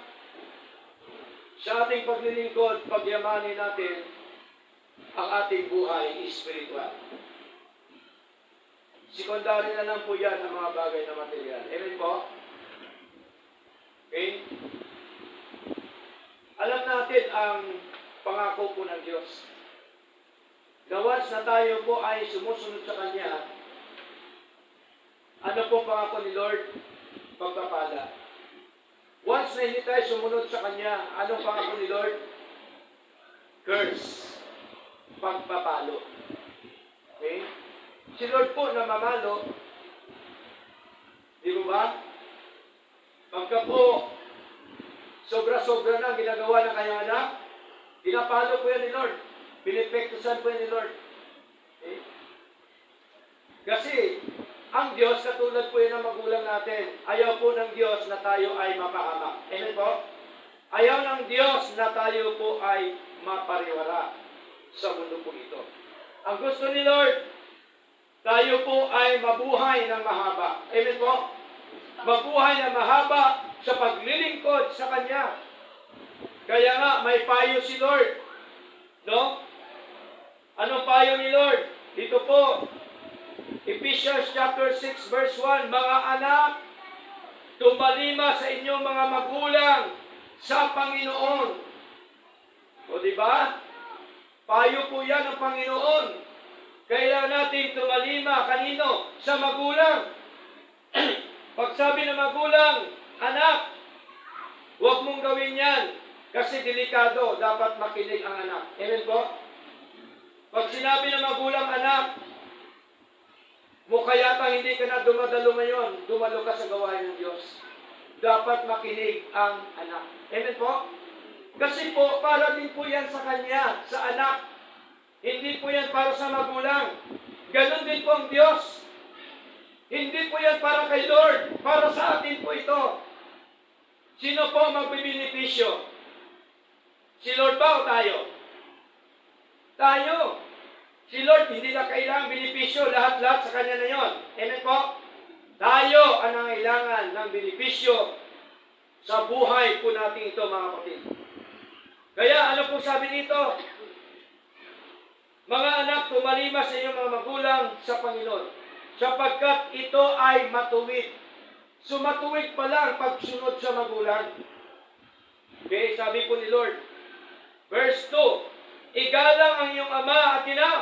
sa ating paglilingkod, pagyamanin natin ang ating buhay espiritual. Sekundary na lang po yan ang mga bagay na material. Amen po? Okay? Alam natin ang pangako po ng Diyos. Gawas na tayo po ay sumusunod sa Kanya, ano po pangako ni Lord? Pagpapala. Once na hindi tayo sumunod sa Kanya, anong pangako ni Lord? Curse. Pagpapalo. Okay? Si Lord po na mamalo, di ba ba? Pagka po, sobra-sobra na ang ginagawa ng kanyang anak, pinapalo po yan ni Lord. Pinipektusan po yan ni Lord. Okay? Kasi, ang Diyos, katulad po yan ng magulang natin, ayaw po ng Diyos na tayo ay mapahamak. Amen po? Ayaw ng Diyos na tayo po ay mapariwara sa mundo po ito. Ang gusto ni Lord, tayo po ay mabuhay ng mahaba. Amen po? Mabuhay ng mahaba sa paglilingkod sa Kanya. Kaya nga, may payo si Lord. No? Anong payo ni Lord? Dito po, Ephesians chapter 6 verse 1, mga anak, tumalima sa inyong mga magulang sa Panginoon. O diba? Payo po yan ng Panginoon. Kailangan natin tumalima kanino? Sa magulang. Pag sabi ng magulang, anak, huwag mong gawin yan kasi delikado, dapat makinig ang anak. Amen po? Pag sinabi ng magulang, anak, mukha yata hindi ka na dumadalo ngayon, dumalo ka sa gawain ng Diyos. Dapat makinig ang anak. Amen po? Kasi po, para din po yan sa kanya, sa anak. Hindi po yan para sa magulang. Ganon din po ang Diyos. Hindi po yan para kay Lord. Para sa atin po ito. Sino po magbibenepisyo? Si Lord ba o tayo? Tayo. Si Lord, hindi na kailangan benepisyo. Lahat-lahat sa Kanya na yon. Amen po? Tayo ang nangailangan ng benepisyo sa buhay po natin ito, mga kapatid. Kaya ano po sabi dito? Mga anak, tumalima sa inyong mga magulang sa Panginoon, sapagkat ito ay matuwid. So matuwid pa lang pagsunod sa magulang. Okay, sabi po ni Lord. Verse 2, igalang ang iyong ama at ina,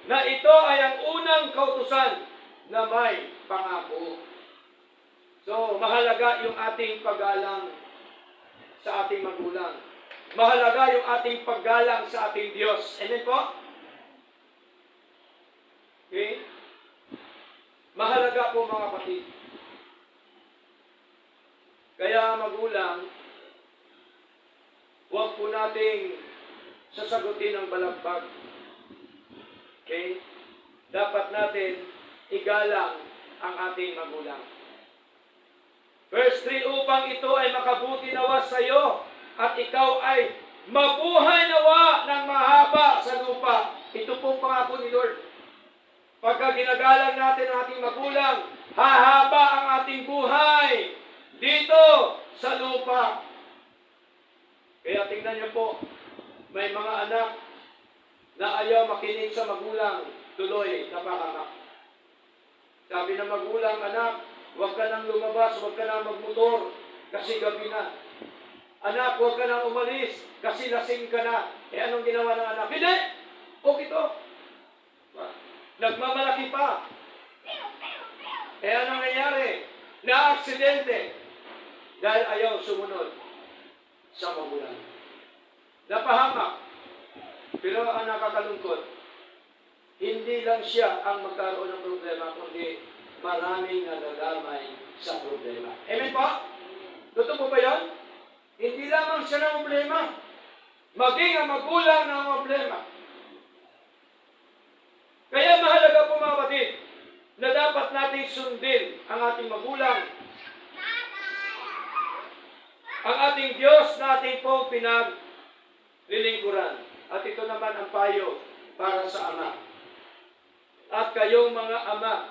na ito ay ang unang kautusan na may pangako. So, mahalaga yung ating paggalang sa ating magulang. Mahalaga yung ating paggalang sa ating Diyos. Amen po? Okay? Mahalaga po mga kapatid. Kaya magulang, huwag po nating sasagutin ang balagbag. Okay? Dapat natin igalang ang ating magulang. Verse 3, upang ito ay makabuti nawa sa iyo at ikaw ay mabuhay nawa ng mahaba sa lupa. Ito pong pangako ni Lord. Pagka ginagalang natin ang ating magulang, hahaba ang ating buhay dito sa lupa. Kaya tingnan niyo po, may mga anak na ayaw makinig sa magulang, tuloy napahamak. Sabi ng magulang, anak, huwag ka nang lumabas, huwag ka nang magmotor, kasi gabi na. Anak, huwag ka nang umalis, kasi lasing ka na. Eh anong ginawa ng anak? Hindi! Okay to. Nagmamalaki pa. Eh anong nangyari? Na-aksidente. Dahil ayaw sumunod sa magulang. napahamak. Pero ang nakakalungkot, hindi lang siya ang magkaroon ng problema, kundi maraming nagagamay sa problema. Amen po? Totoo po ba yan? Hindi lamang siya ng problema, maging ang magulang ng problema. Kaya mahalaga po mga kapatid, na dapat nating sundin ang ating magulang, ang ating Diyos na ating pong pinaglilingkuran. At ito naman ang payo para sa ama. At kayong mga ama,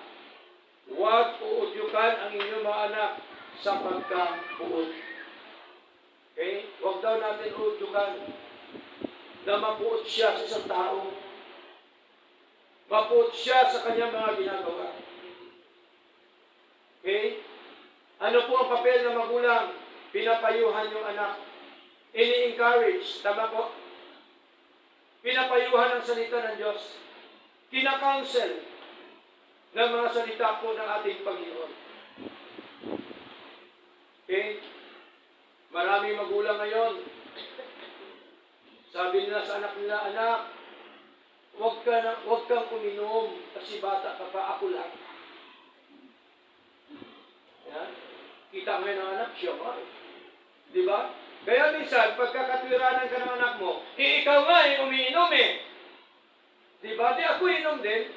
huwag uudyukan ang inyong mga anak sa pagkapuot. Okay? Huwag daw natin uudyukan na mapuot siya sa isang tao. Mapuot siya sa kanyang mga ginagawa. Okay? Ano po ang papel ng magulang? Pinapayuhan yung anak. Ini-encourage. Tama po? Pinapayuhan ang salita ng Diyos. Kina-counsel ng mga salita po ng ating Panginoon. Okay? Maraming magulang ngayon. Sabi nila sa anak nila, anak, huwag kang uminom kasi bata ka pa, ako lang. Yan. Kita ngayon ng anak, siya ba? Di ba? Kaya minsan, pagkakatwiranan ka ng anak mo, ikaw nga umiinom eh. Di ba? Di ako inom din.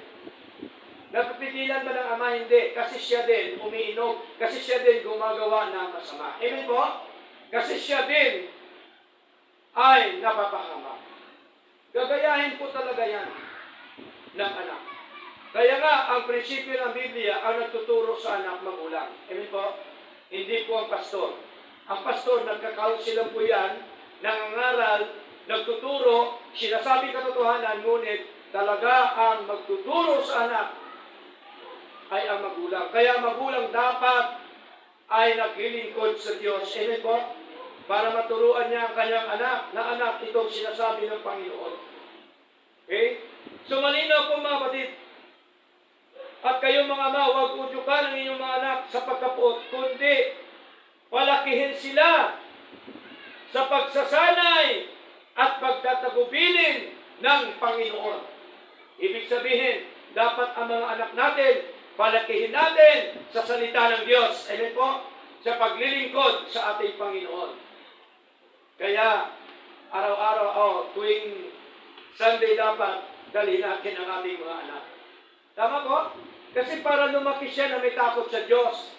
Napapigilan ba ng ama? Hindi. Kasi siya din umiinom. Kasi siya din gumagawa ng masama. Amen po? Kasi siya din ay napapahama. Gagayahin po talaga yan ng anak. Kaya nga, ang prinsipyo ng Biblia ang nagtuturo sa anak magulang. Amen po? Hindi po ang pastor. Ang pastor, nagkakounsel lang po yan, nangangaral, nagtuturo, sinasabi katotohanan, ngunit talaga ang magtuturo sa anak ay ang magulang. Kaya magulang dapat ay naglilingkod sa Diyos. Amen po? Para maturuan niya ang kanyang anak, na anak itong sinasabi ng Panginoon. Okay? So malinaw po mga kapatid. At kayong mga ama, huwag udyukan ang inyong mga anak sa pagkapuot, kundi palakihin sila sa pagsasanay at pagtatagubilin ng Panginoon. Ibig sabihin, dapat ang mga anak natin, palakihin natin sa salita ng Diyos. Amen po? Sa paglilingkod sa ating Panginoon. Kaya, araw-araw, tuwing Sunday dapat, dalhin natin ang ating mga anak. Tama po? Kasi para lumaki siya na may takot sa Diyos.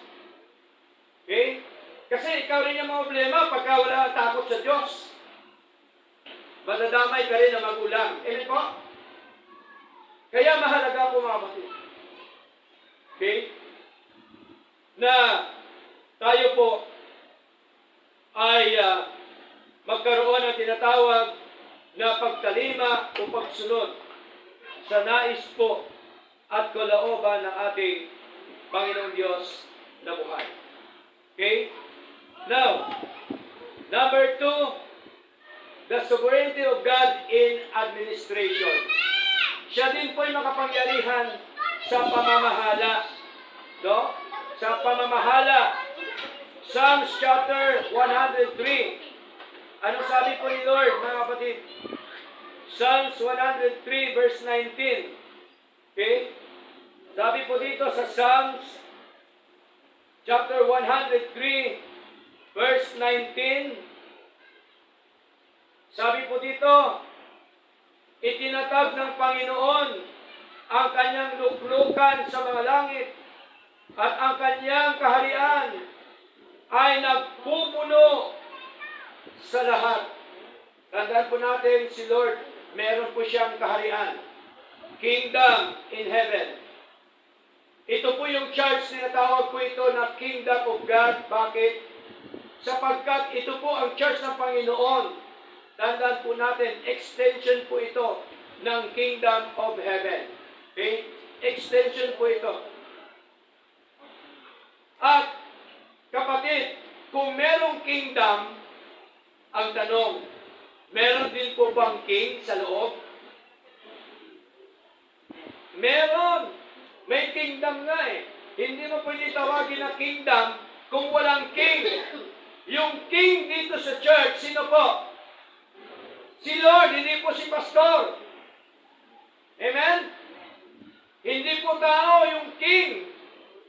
Okay? Kasi ikaw rin yung mga problema pagka wala ang takot sa Diyos. Madadamay ka rin na magulang. Amen po? Kaya mahalaga po mga kapatid. Okay? Na tayo po ay magkaroon ng tinatawag na pagtalima o pagsunod sa nais po at kalooban ng ating Panginoong Diyos na buhay. Okay? Now, number 2, the sovereignty of God in administration. Siya din po ay makapangyarihan sa pamamahala. No? Sa pamamahala. Psalms chapter 103. Ano sabi po ni Lord, mga kapatid? Psalms 103 verse 19. Okay? Sabi po dito sa Psalms chapter 103 verse 19. Sabi po dito, itinatag ng Panginoon ang kanyang luklukan sa mga langit at ang kanyang kaharian ay nagpupuno sa lahat. Tandaan po natin si Lord, meron po siyang kaharian. Kingdom in heaven. Ito po yung charge na tawag po ito na Kingdom of God. Bakit? Sapagkat ito po ang charge ng Panginoon. Tandaan po natin, extension po ito ng Kingdom of Heaven. Okay? Extension po ito. At, kapatid, kung merong kingdom, ang tanong, meron din po bang king sa loob? Meron. May kingdom nga eh. Hindi mo pwede tawagin na kingdom kung walang king. Yung king dito sa church, sino po? Si Lord, hindi po si pastor. Amen? Hindi po tao yung king.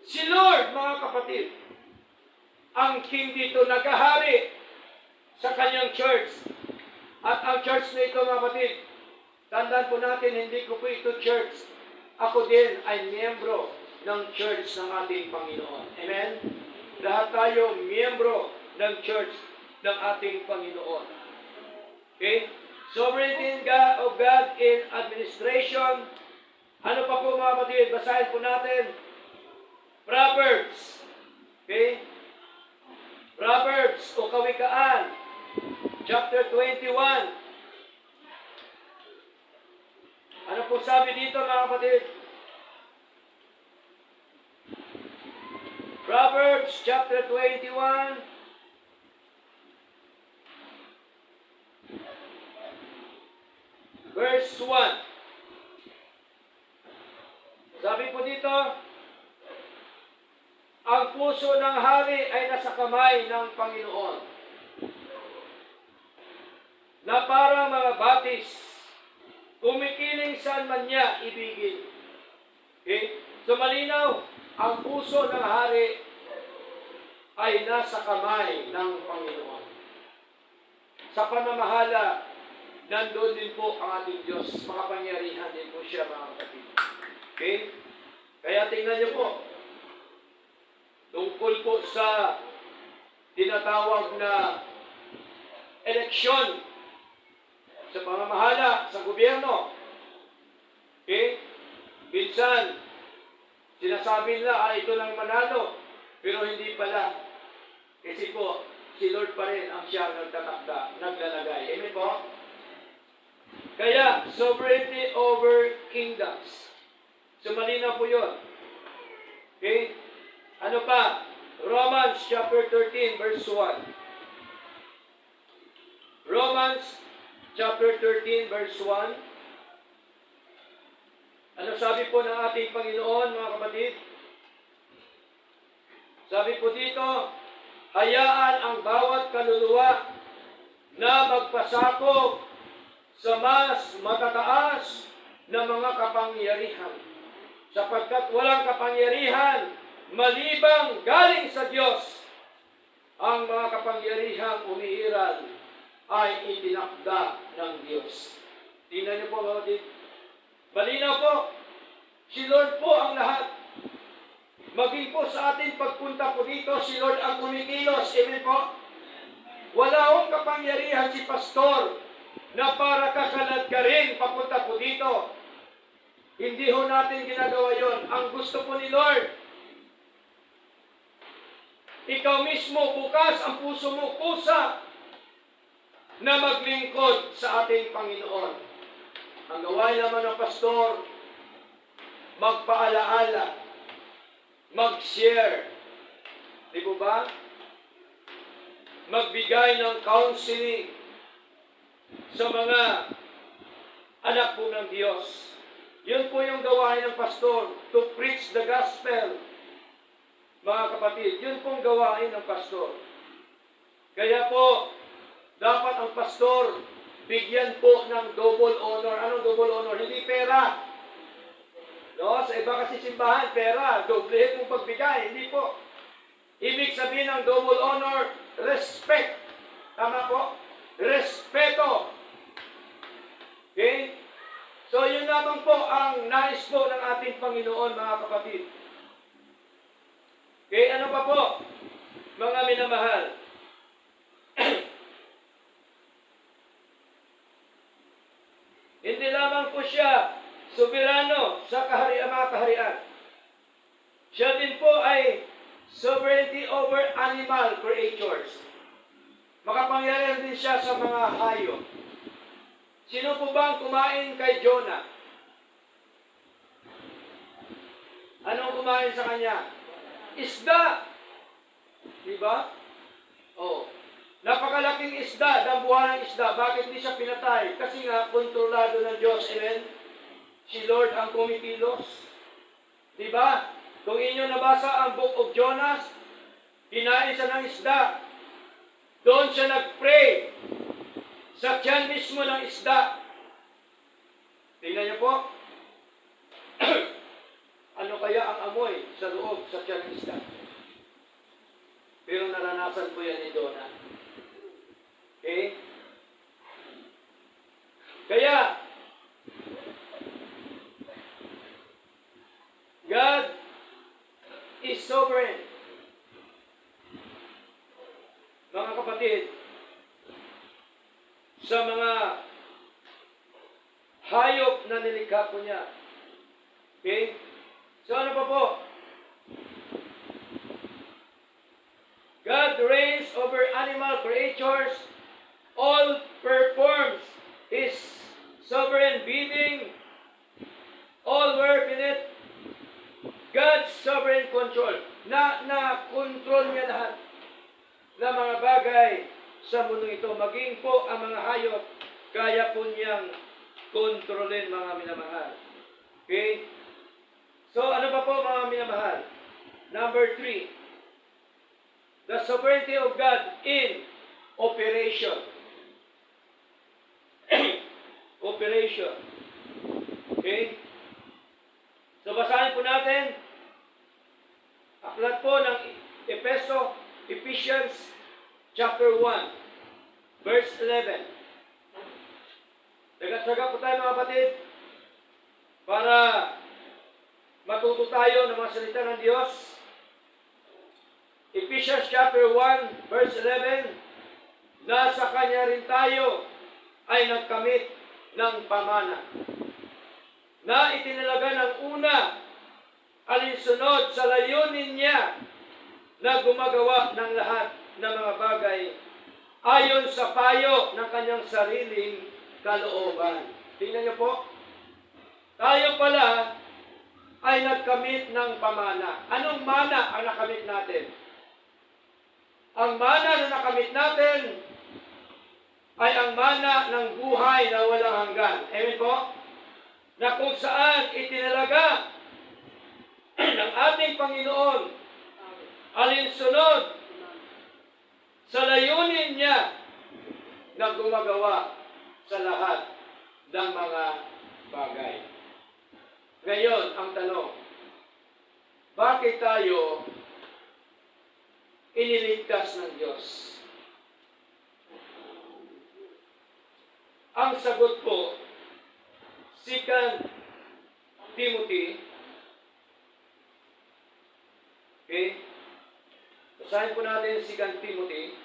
Si Lord, mga kapatid. Ang king dito nagahari sa kanyang church. At ang church na ito, mga kapatid, tandaan po natin, hindi ko po ito church. Ako din ay miyembro ng church ng ating Panginoon. Amen? Lahat tayo miyembro ng church ng ating Panginoon. Okay? Sovereignty of God in administration. Ano pa po mga kapatid? Basahin po natin. Proverbs. Okay? Proverbs o Kawikaan. Chapter 21. Ano po sabi dito mga kapatid? Proverbs chapter 21. Verse 1. Sabi po dito, ang puso ng hari ay nasa kamay ng Panginoon, na parang mga batis, kumikiling saan man niya ibigin. Okay? So malinaw, ang puso ng hari ay nasa kamay ng Panginoon. Sa pamamahala, nandoon din po ang ating Diyos. Makapangyarihan din po siya, mga kapatid. Okay? Kaya tingnan niyo po, tungkol po sa tinatawag na eleksyon sa pamamahala, sa gobyerno. Okay? Minsan, sinasabi nila, ito lang manalo. Pero hindi pala. Kasi po, si Lord pa rin ang siyang nagtatakda, naglalagay. Amen po? Kaya, sovereignty over kingdoms. So, malinaw po yun. Okay? Ano pa? Romans chapter 13, verse 1. Romans chapter 13, verse 1. Ano sabi po ng ating Panginoon, mga kapatid? Sabi po dito, hayaan ang bawat kaluluwa na magpasakop sa mas matataas na mga kapangyarihan, sapagkat walang kapangyarihan malibang galing sa Diyos. Ang mga kapangyarihang umiiral ay itinakda ng Diyos. Tingnan niyo po, mga kapatid. Malinaw po, si Lord po ang lahat. Maging po sa atin pagpunta po dito, si Lord ang kumikilos. Amen po? Wala akong kapangyarihan si pastor na para kakalad ka rin papunta po dito. Hindi ho natin ginagawa yon. Ang gusto po ni Lord, ikaw mismo bukas ang puso mo kusa na maglingkod sa ating Panginoon. Ang gawain naman ng pastor, magpaalaala, mag-share, di po ba? Magbigay ng counseling sa mga anak po ng Diyos. Yun po yung gawain ng pastor, to preach the gospel. Mga kapatid, yun pong gawain ng pastor. Kaya po, dapat ang pastor bigyan po ng double honor. Anong double honor? Hindi pera. No? Sa iba kasi simbahan, pera. Doblehin mong pagbigay. Hindi po. Ibig sabihin ng double honor, respect. Tama po? Respeto. Okay? So, yun lamang po ang nais po ng ating Panginoon, mga kapatid. Okay, ano pa po? Mga minamahal. Hindi lamang po siya soberano sa mga kaharian. Siya din po ay sovereignty over animal creatures. Makapangyarihan din siya sa mga hayop. Sino po bang kumain kay Jonah? Anong kumain sa kanya? Isda. Diba? Oh. Napakalaking isda, dambuhan ng isda. Bakit hindi siya pinatay? Kasi nga, kontrolado ng Diyos. Amen? Si Lord ang kumikilos. Diba? Kung inyo nabasa ang Book of Jonas, kinain siya ng isda. Doon siya nag-pray. sa tiyan mismo ng isda. Tingnan niyo po. Ano kaya ang amoy sa loob sa tiyan ng isda? Pero naranasan ko yan ni Donna. Okay? Kaya, God is sovereign. Mga kapatid, sa mga hayop na nilikha po niya. Okay? So ano pa po? God reigns over animal creatures. All performs His sovereign bidding. All work in it. God's sovereign control. Na-control niya lahat ng mga bagay sa mundo ito. Maging po ang mga hayop, kaya po niyang kontrolin, mga minamahal. Okay? So, ano pa po, mga minamahal? Number 3. The sovereignty of God in operation. Operation. Okay? So, basahin po natin. Aklat po ng Ephesians chapter 1, verse 11. Taga-taga po tayo, mga kapatid, para matuto tayo ng mga salita ng Diyos. Ephesians chapter 1, verse 11, na sa Kanya rin tayo ay nagkamit ng pamana, na itinalaga ng una alinsunod sa layunin niya na gumagawa ng lahat ng mga bagay ayon sa payo ng kanyang sariling kalooban. Tingnan niyo po, tayo pala ay nagkamit ng pamana. Anong mana ang nakamit natin? Ang mana na nakamit natin ay ang mana ng buhay na walang hanggan. Amen po? Na kung saan itinalaga ng ating Panginoon alinsunod sa layunin niya na gumagawa sa lahat ng mga bagay. Ngayon, ang tanong, bakit tayo iniligtas ng Diyos? Ang sagot po, 2 Timothy. Okay? Basahin po natin 2 Timothy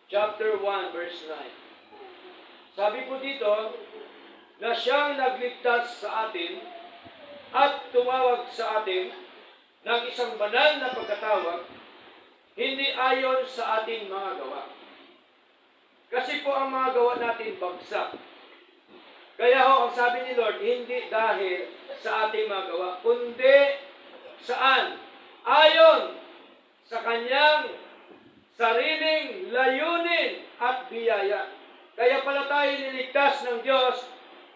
chapter 1, verse 9. Sabi po dito, na siyang nagligtas sa atin at tumawag sa atin ng isang banal na pagkatawag, hindi ayon sa ating mga gawa. Kasi po ang mga gawa natin bagsak. Kaya ho, ang sabi ni Lord, hindi dahil sa ating mga gawa, kundi saan? Ayon sa kanyang sariling layunin at biyaya. Kaya pala tayo niligtas ng Diyos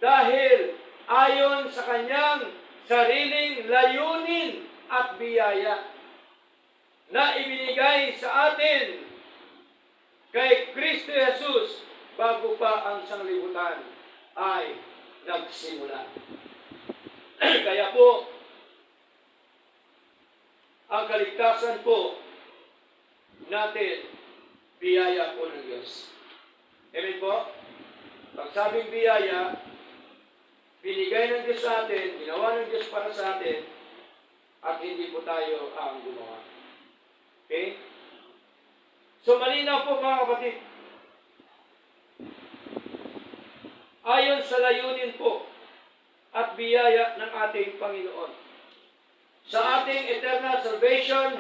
dahil ayon sa kanyang sariling layunin at biyaya na ibinigay sa atin kay Kristo Jesus bago pa ang sanglibutan ay nagsimula. Kaya po, ang kaligtasan po natin, biyaya po ng Diyos. Amen po? Pag sabing biyaya, binigay ng Diyos sa atin, ginawa ng Diyos para sa atin, at hindi po tayo ang gumawa. Okay? So, malinaw po, mga kapatid. Ayon sa layunin po at biyaya ng ating Panginoon. Sa ating eternal salvation,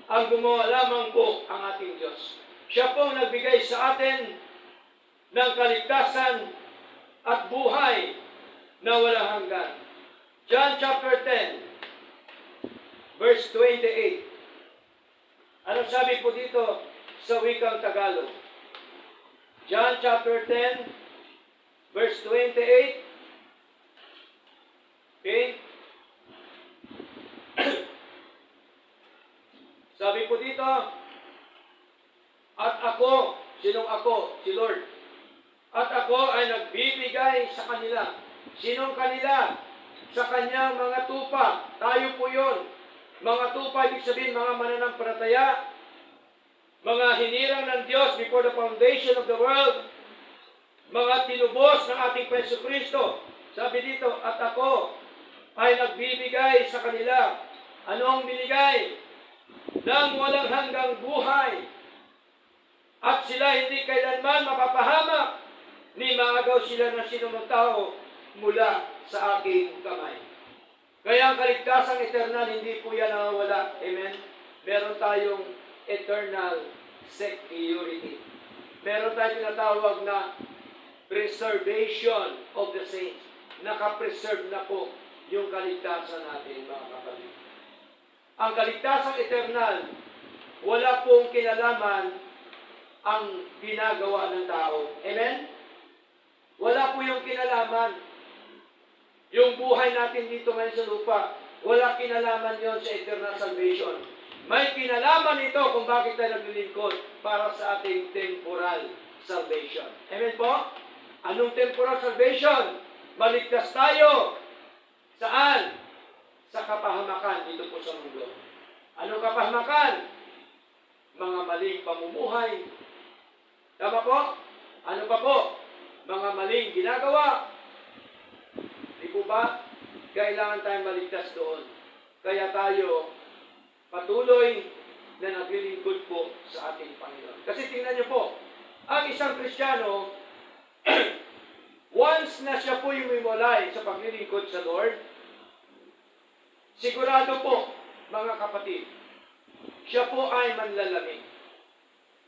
ang gumawa lamang po ang ating Diyos. Siya po ang nagbigay sa atin ng kaligtasan at buhay na walang hanggan. John chapter 10, verse 28. Anong sabi po dito sa wikang Tagalog? John chapter 10, verse 28. Okay? Sabi po dito, Sinong ako? Si Lord. At ako ay nagbibigay sa kanila. Sinong kanila? Sa kanyang mga tupa. Tayo po yun. Mga tupa, ibig sabihin mga mananampalataya, mga hinirang ng Diyos before the foundation of the world, mga tinubos ng ating Preso Kristo. Sabi dito, at ako ay nagbibigay sa kanila. Ano ang binigay? Nang walang hanggang buhay. At sila hindi kailanman mapapahamak, ni maagaw sila ng sinumang tao mula sa aking kamay. Kaya ang kaligtasang eternal, hindi po yan nawawala. Amen? Meron tayong eternal security. Meron tayong tinatawag na preservation of the saints. Nakapreserve na po yung kaligtasan natin, mga kapatid. Ang kaligtasang eternal, wala pong kinalaman ang ginagawa ng tao. Amen? Wala po yung kinalaman. Yung buhay natin dito ngayon sa lupa, wala kinalaman yon sa eternal salvation. May kinalaman ito kung bakit tayo naglilingkod para sa ating temporal salvation. Amen po? Anong temporal salvation? Maligtas tayo. Saan? Sa kapahamakan dito po sa mundo. Anong kapahamakan? Mga maling pamumuhay. Tama po? Ano pa po? Mga maling ginagawa. Di po ba? Kailangan tayong maligtas doon. Kaya tayo patuloy na naglilingkod po sa ating Panginoon. Kasi tingnan niyo po, ang isang Kristiyano, once na siya po yumiwalay sa paglilingkod sa Lord, sigurado po, mga kapatid, siya po ay manlalamig.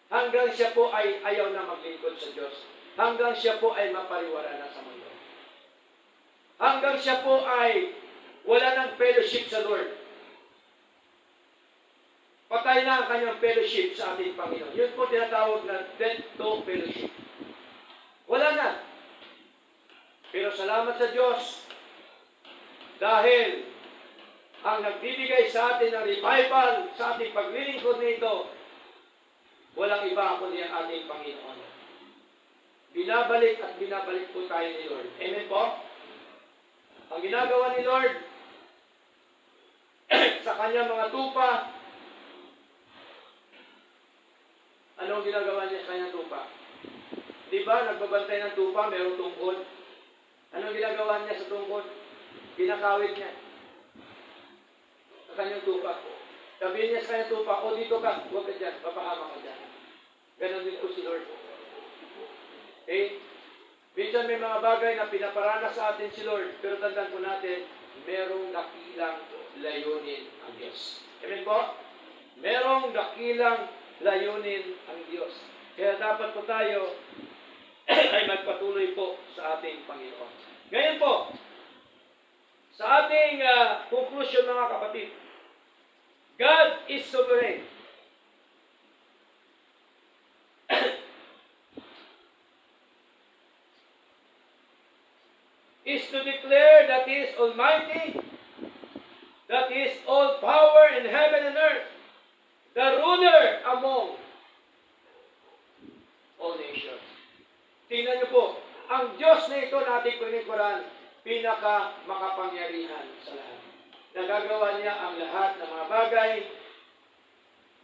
Hanggang siya po ay ayaw na maglingkod sa Diyos. Hanggang siya po ay mapariwara na sa mundo. Hanggang siya po ay wala ng fellowship sa Lord. Patay na ang kanyang fellowship sa ating Panginoon. Yun po tinatawag na death to fellowship. Wala na. Pero salamat sa Diyos dahil ang nagbibigay sa atin ng revival sa ating paglilingkod nito, walang iba kundi ang ating Panginoon. Binabalik at binabalik po tayo ni Lord. Amen po? Ang ginagawa ni Lord sa kanyang mga tupa, anong ginagawa niya sa kanyang tupa? Di ba, nagbabantay ng tupa, mayroong tungkod. Anong ginagawa niya sa tungkod? Pinakawit niya sa kanyang tupa. Sabihin niya sa kanyang tupa, o dito ka, huwag ka dyan, papahama ka dyan. Ganon din po si Lord. Okay? Minsan may mga bagay na pinaparanas sa atin si Lord, pero tandaan po natin, merong dakilang layunin ang Diyos. Amen po? Merong dakilang layunin ang Diyos. Kaya dapat po tayo ay magpatuloy po sa ating Panginoon. Ngayon po, sa ating conclusion mga kapatid, God is sovereign. Is to declare that He is Almighty, that He is all power in heaven and earth, the ruler among all nations. Tingnan niyo po, ang Diyos na ito na ating pinikuran, pinaka makapangyarihan sa lahat. Nagagawa niya ang lahat ng mga bagay,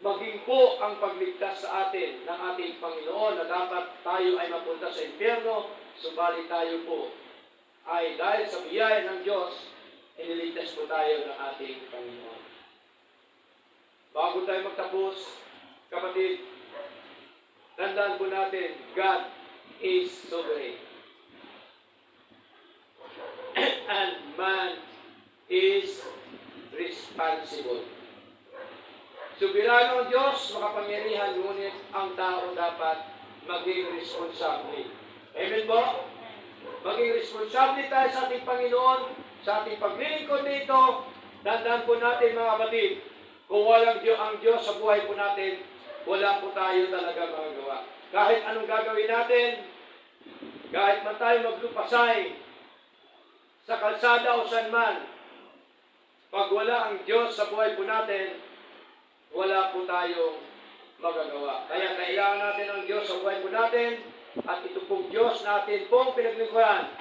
maging po ang pagligtas sa atin ng ating Panginoon na dapat tayo ay mapunta sa impyerno, subalit tayo po ay dahil sa biyaya ng Diyos, iniligtas po tayo ng ating Panginoon. Bago tayo magtapos, kapatid, tandaan po natin, God is sovereign. And man is responsible. Soberano ang Diyos, makapangyarihan, ngunit ang tao dapat maging responsable. Amen po? Maging responsable tayo sa ating Panginoon, sa ating paglilingkod nito. Tandaan po natin mga kapatid, kung walang Diyos ang Diyos sa buhay po natin, wala po tayo talaga magagawa. Kahit anong gagawin natin, kahit man tayo maglupasay sa kalsada o saan man, pag wala ang Diyos sa buhay po natin, wala po tayong magagawa. Kaya kailangan natin ang Diyos sa buhay po natin, at ito pong Diyos natin pong pinaglingkuran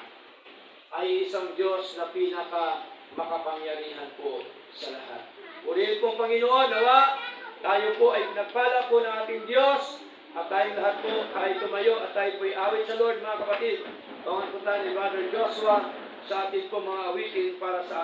ay isang Diyos na pinaka makapangyarihan po sa lahat. Purihin po Panginoon, nawa, tayo po ay pinagpala po ng ating Diyos, at tayong lahat po ay tumayo at tayo po ay awit sa Lord, mga kapatid. Tungan po tayo ni Brother Joshua sa ating po mga awitin para sa